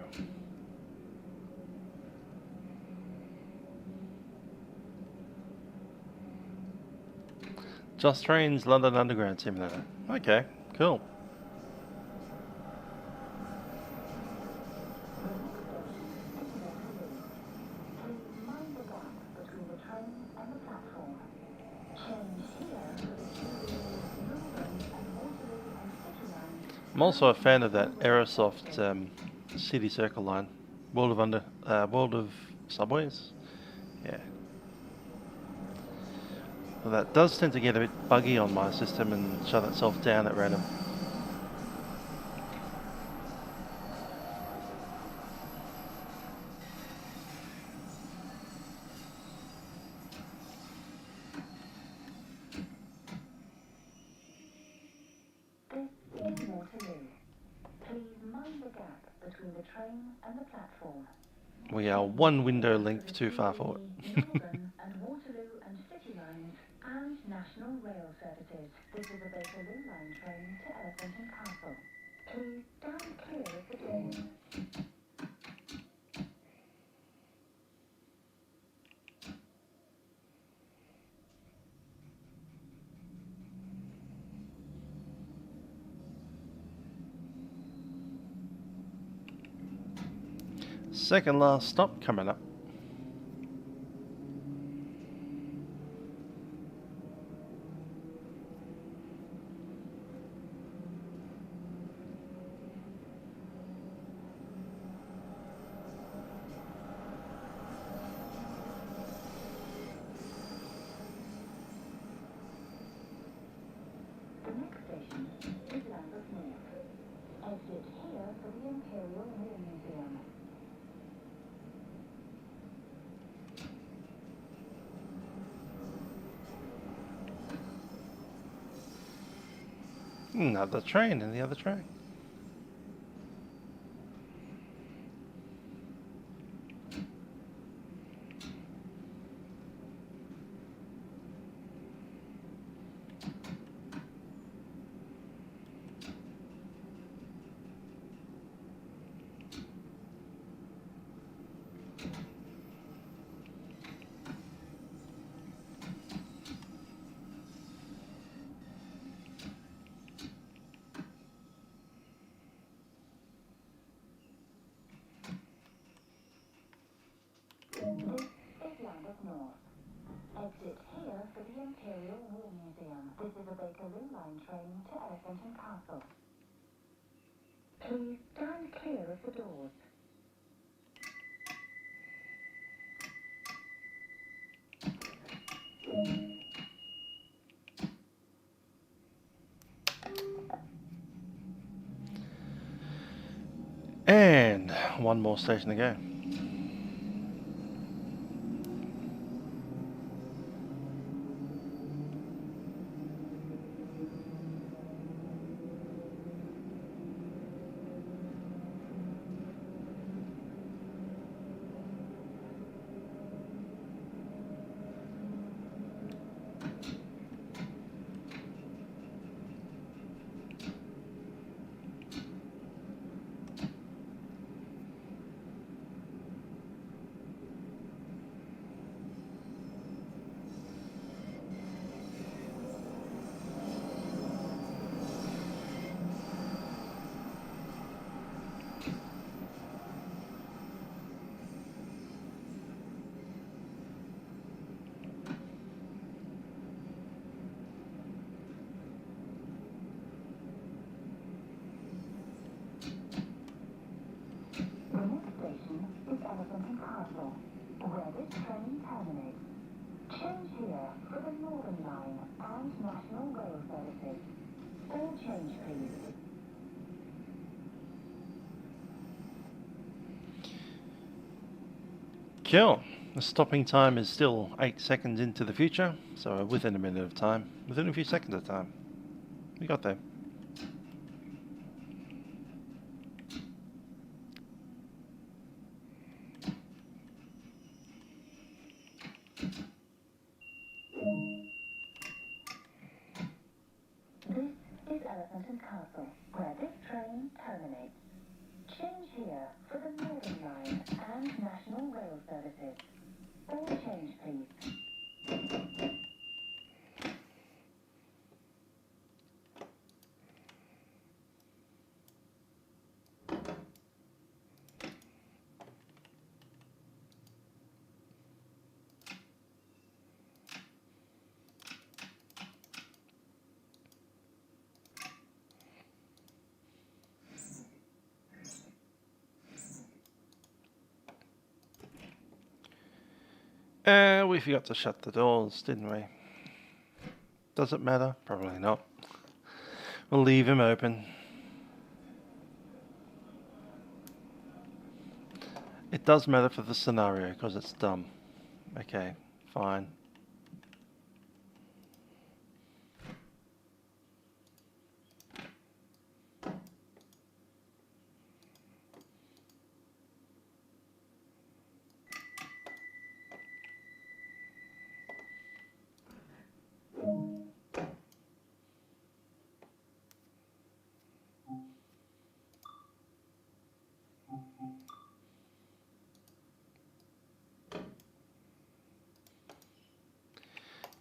S1: Just Trains London Underground Simulator. Okay, cool.
S3: Mind the gap between the train and the platform. Change here for the Northern and Waterloo and City lines.
S1: I'm also a fan of that Aerosoft City Circle line. World of Subways. Yeah. Well, that does tend to get a bit buggy on my system and shut itself down at random.
S3: This is Waterloo. Please mind the gap between the train and the platform.
S1: We are one window length too far forward.
S3: Northern and Waterloo and City lines and National Rail services. This is a Bakerloo Line train to Elephant and Castle. Please stand clear of the doors.
S1: Second last stop coming up.
S3: The next station is Lambeth North. Exit here for the Imperial War Museum.
S1: Another train in the other train.
S3: This is Lambeth North. Exit here for the Imperial War Museum. This is a Bakerloo Line train to Elephant and Castle. Please stand clear of the doors.
S1: And one more station to go.
S3: Elephant and Castle, where this train terminates. Change here for the Northern Line and National Rail services. All change, please.
S1: Cool. The stopping time is still 8 seconds into the future, so within a minute of time, within a few seconds of time. We got there.
S3: This is Elephant and Castle, where this train terminates. Change here for the Northern Line and National Rail services. All change, please.
S1: We forgot to shut the doors, didn't we? Does it matter? Probably not. We'll leave them open. It does matter for the scenario because it's dumb. Okay, fine.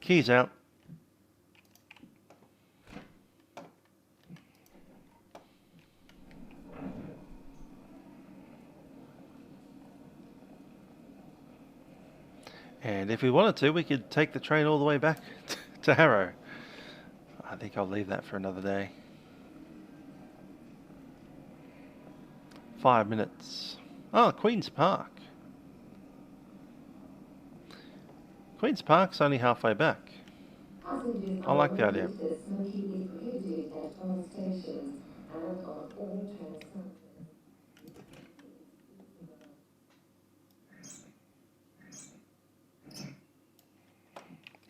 S1: Keys out. And if we wanted to, we could take the train all the way back to Harrow. I think I'll leave that for another day. 5 minutes. Oh, Queen's Park. Queen's Park's only halfway back. I like the idea.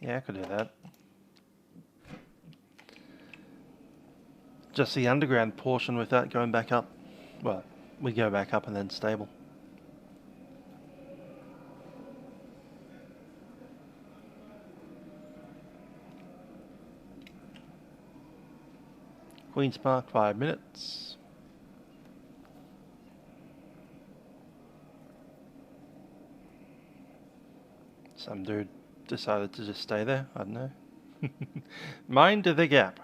S1: Yeah, I could do that. Just the underground portion without going back up. Well, we go back up and then stable. Queen's Park, 5 minutes. Some dude decided to just stay there. I don't know. Mind the gap.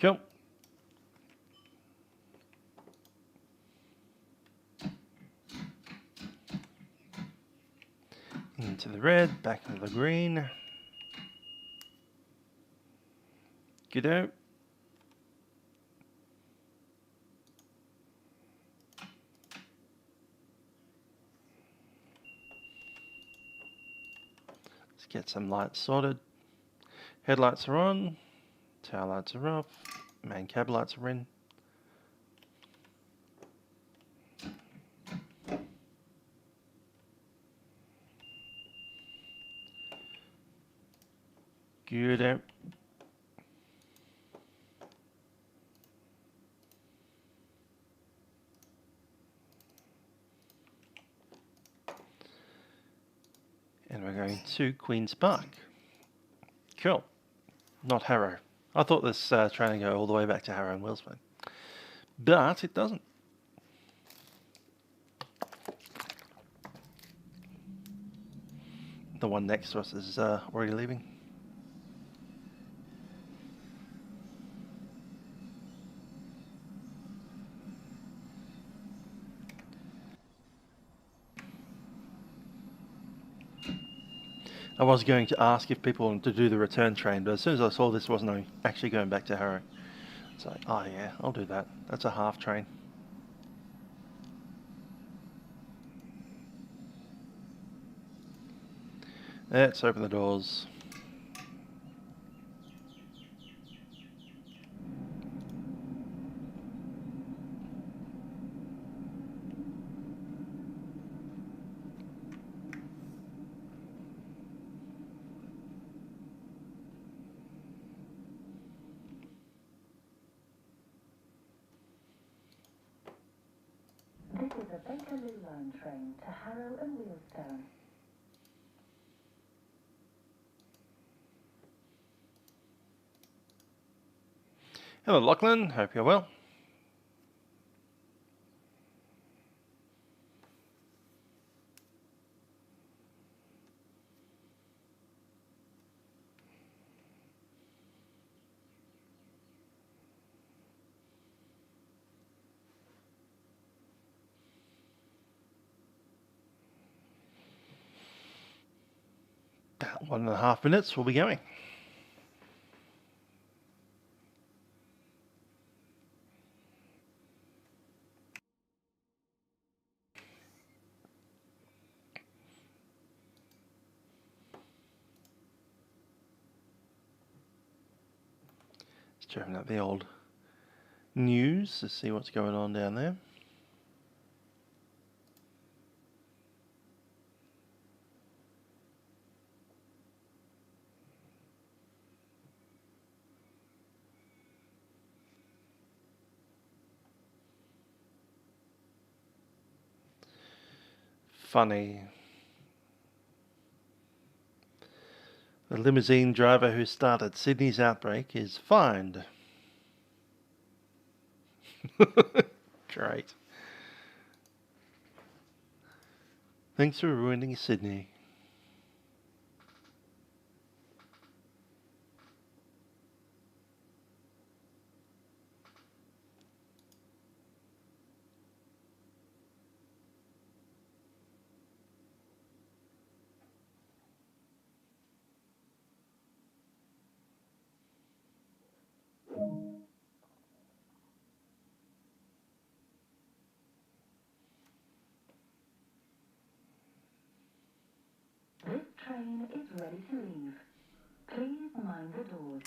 S1: Cool. Into the red, back into the green. G'day. Let's get some lights sorted. Headlights are on. Tail lights are off. Main cab lights are in. Good out. And we're going to Queen's Park. Cool. Not Harrow. I thought this train would go all the way back to Harrow and Wealdstone, but it doesn't. The one next to us is already leaving. I was going to ask if people wanted to do the return train, but as soon as I saw this wasn't actually going back to Harrow, it's like, oh yeah, I'll do that. That's a half train. Let's open the doors.
S3: This is a Bakerloo Line train to Harrow and Wealdstone.
S1: Hello Lachlan, hope you're well. About 1.5 minutes, we'll be going. Let's open up the old news to see what's going on down there. Funny. The limousine driver who started Sydney's outbreak is fined. Great. Thanks for ruining Sydney.
S3: This train is ready to leave. Please mind the doors.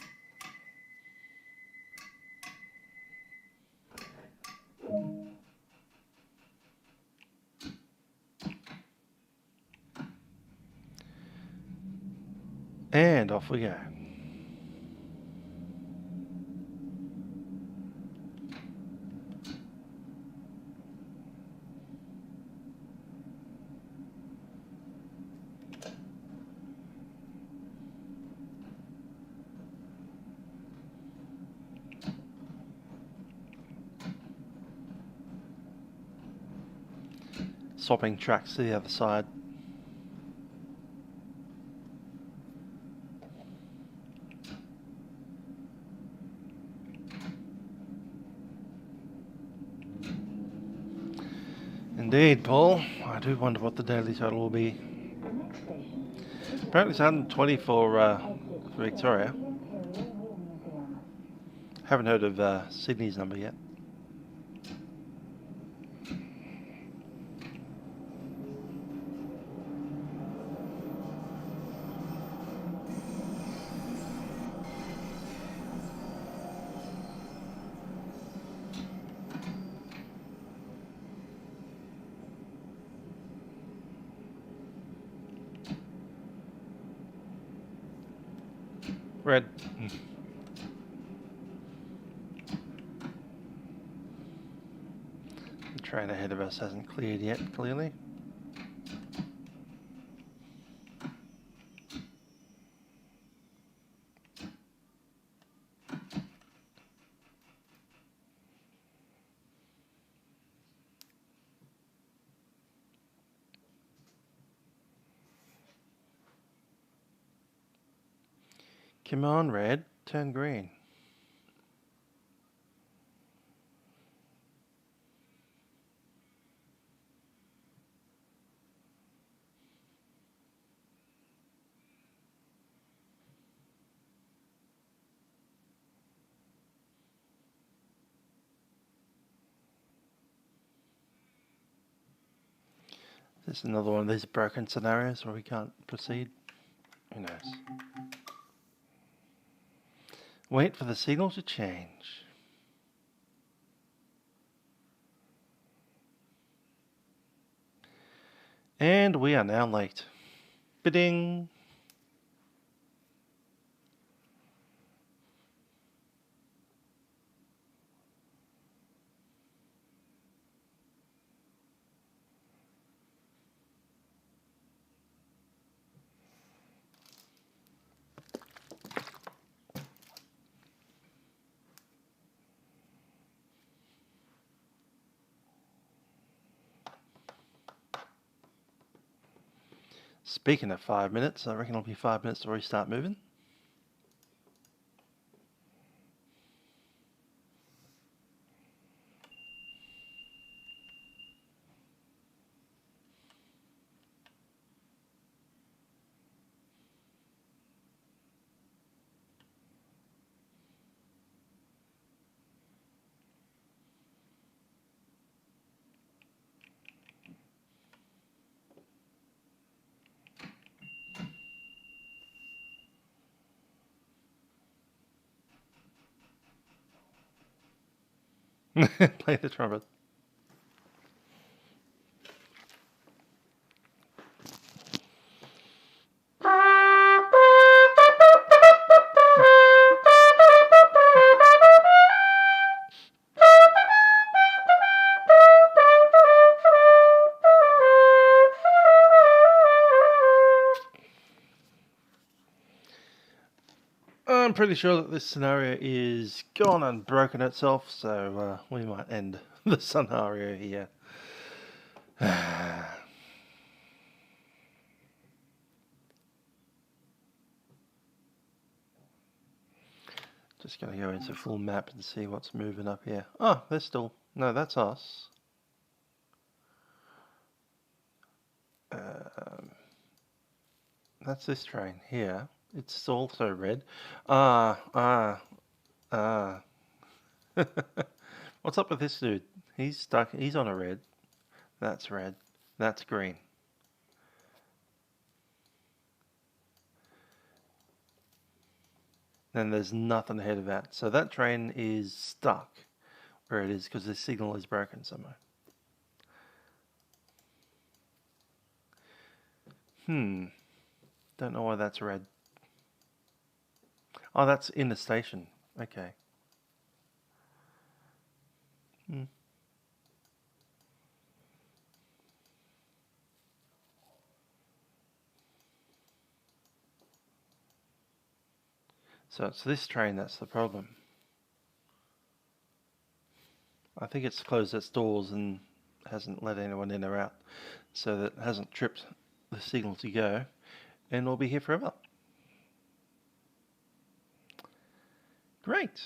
S1: And off we go. Swapping tracks to the other side. Indeed, Paul. I do wonder what the daily total will be.
S3: The next station is
S1: Apparently it's 120 for Victoria. Haven't heard of Sydney's number yet. Red. The train ahead of us hasn't cleared yet, clearly. Come on, red. Turn green. This is another one of these broken scenarios where we can't proceed. Who knows? Wait for the signal to change. And we are now late. Bidding. Speaking of 5 minutes, I reckon it'll be 5 minutes before we start moving. Play the trumpet. I'm pretty sure that this scenario is gone and broken itself, so we might end the scenario here. Just going to go into full map and see what's moving up here. Oh, there's still... No, that's us. That's this train here. It's also red. What's up with this dude? He's stuck. He's on a red. That's red. That's green. Then there's nothing ahead of that. So that train is stuck where it is because the signal is broken somewhere. Don't know why that's red. Oh, that's in the station. Okay. So it's this train that's the problem. I think it's closed its doors and hasn't let anyone in or out, so that it hasn't tripped the signal to go, and we'll be here forever. Great.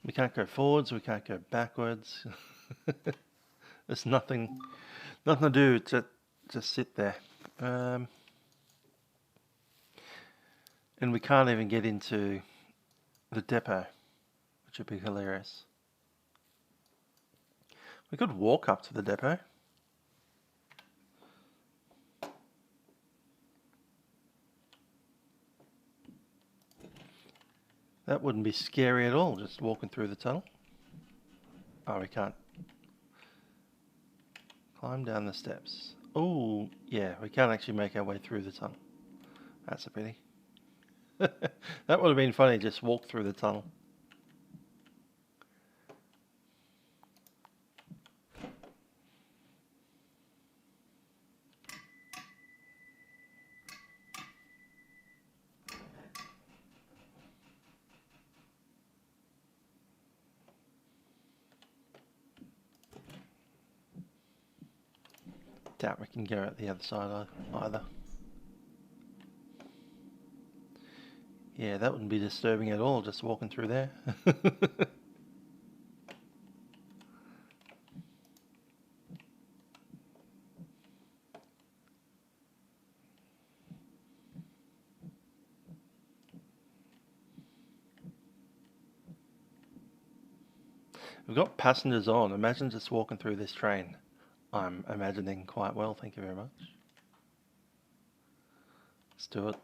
S1: We can't go forwards, we can't go backwards. There's nothing to do, just sit there. And we can't even get into the depot, which would be hilarious. We could walk up to the depot. That wouldn't be scary at all, just walking through the tunnel. Oh, we can't. Climb down the steps. Oh, yeah, we can't actually make our way through the tunnel. That's a pity. That would have been funny, just walk through the tunnel. Doubt we can go out the other side either. Yeah, that wouldn't be disturbing at all, just walking through there. We've got passengers on. Imagine just walking through this train. I'm imagining quite well, thank you very much. Let's do it.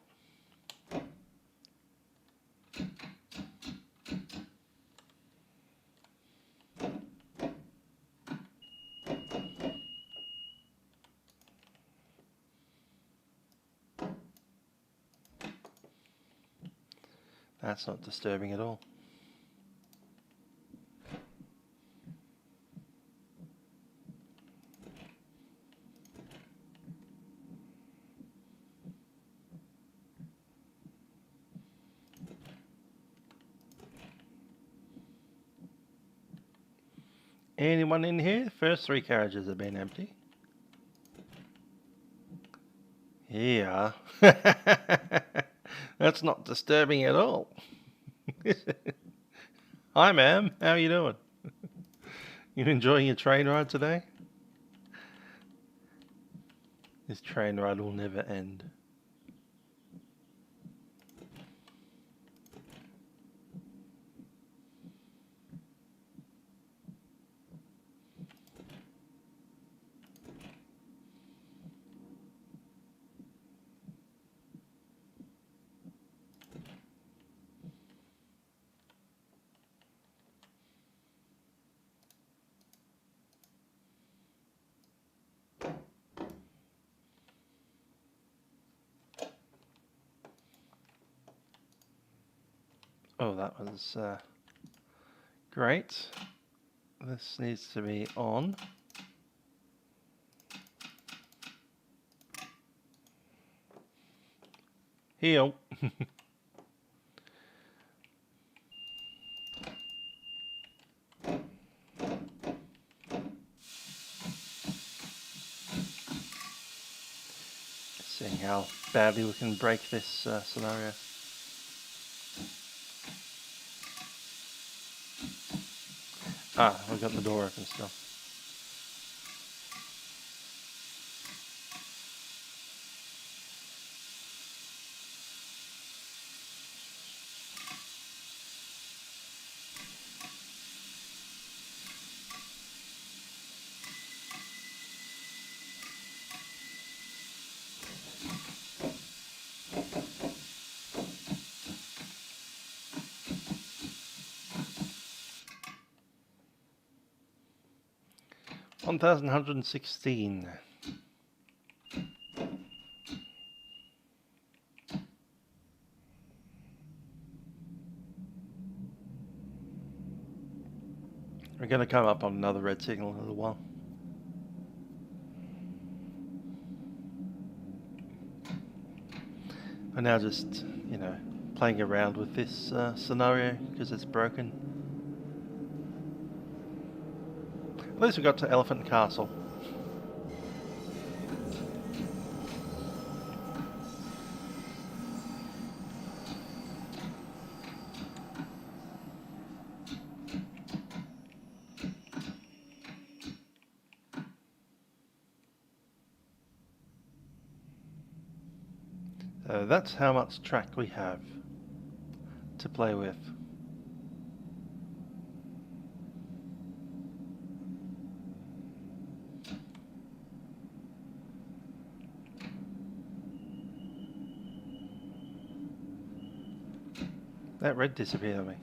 S1: That's not disturbing at all. Anyone in here? First 3 carriages have been empty. Yeah. That's not disturbing at all. Hi ma'am, how are you doing? You enjoying your train ride today? This train ride will never end. Oh, that was great. This needs to be on. Heel. Seeing how badly we can break this scenario. Ah, we've got the door open still. $1,116. We're going to come up on another red signal in a little while. I'm now just, you know, playing around with this scenario because it's broken. At least we got to Elephant Castle. So that's how much track we have to play with. That red disappeared on me.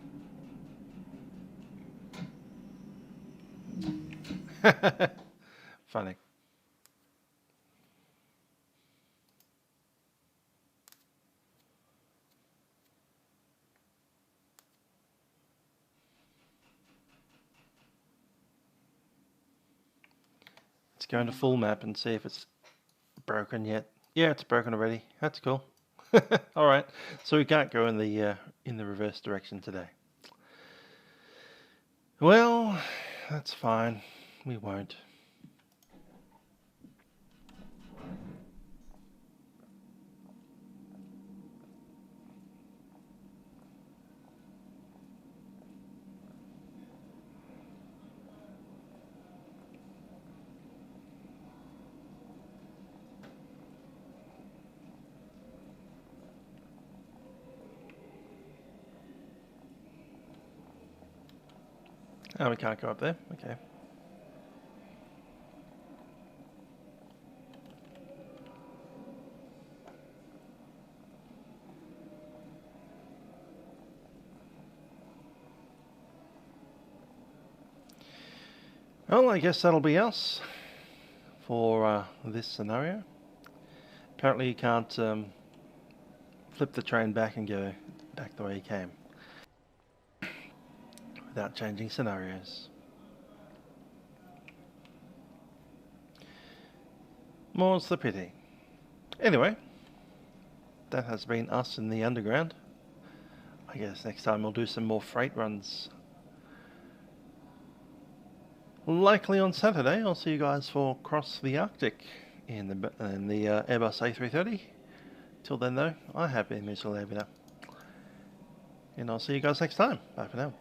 S1: Funny. Let's go into full map and see if it's broken yet. Yeah, it's broken already. That's cool. All right, so we can't go in the reverse direction today. Well, that's fine. We won't. Oh, we can't go up there? Okay. Well, I guess that'll be us for this scenario. Apparently you can't flip the train back and go back the way you came without changing scenarios. More's the pity. Anyway, that has been us in the underground. I guess next time we'll do some more freight runs. Likely on Saturday, I'll see you guys for Cross the Arctic in the Airbus A330. Till then though, I have been Mr. Labiner. And I'll see you guys next time. Bye for now.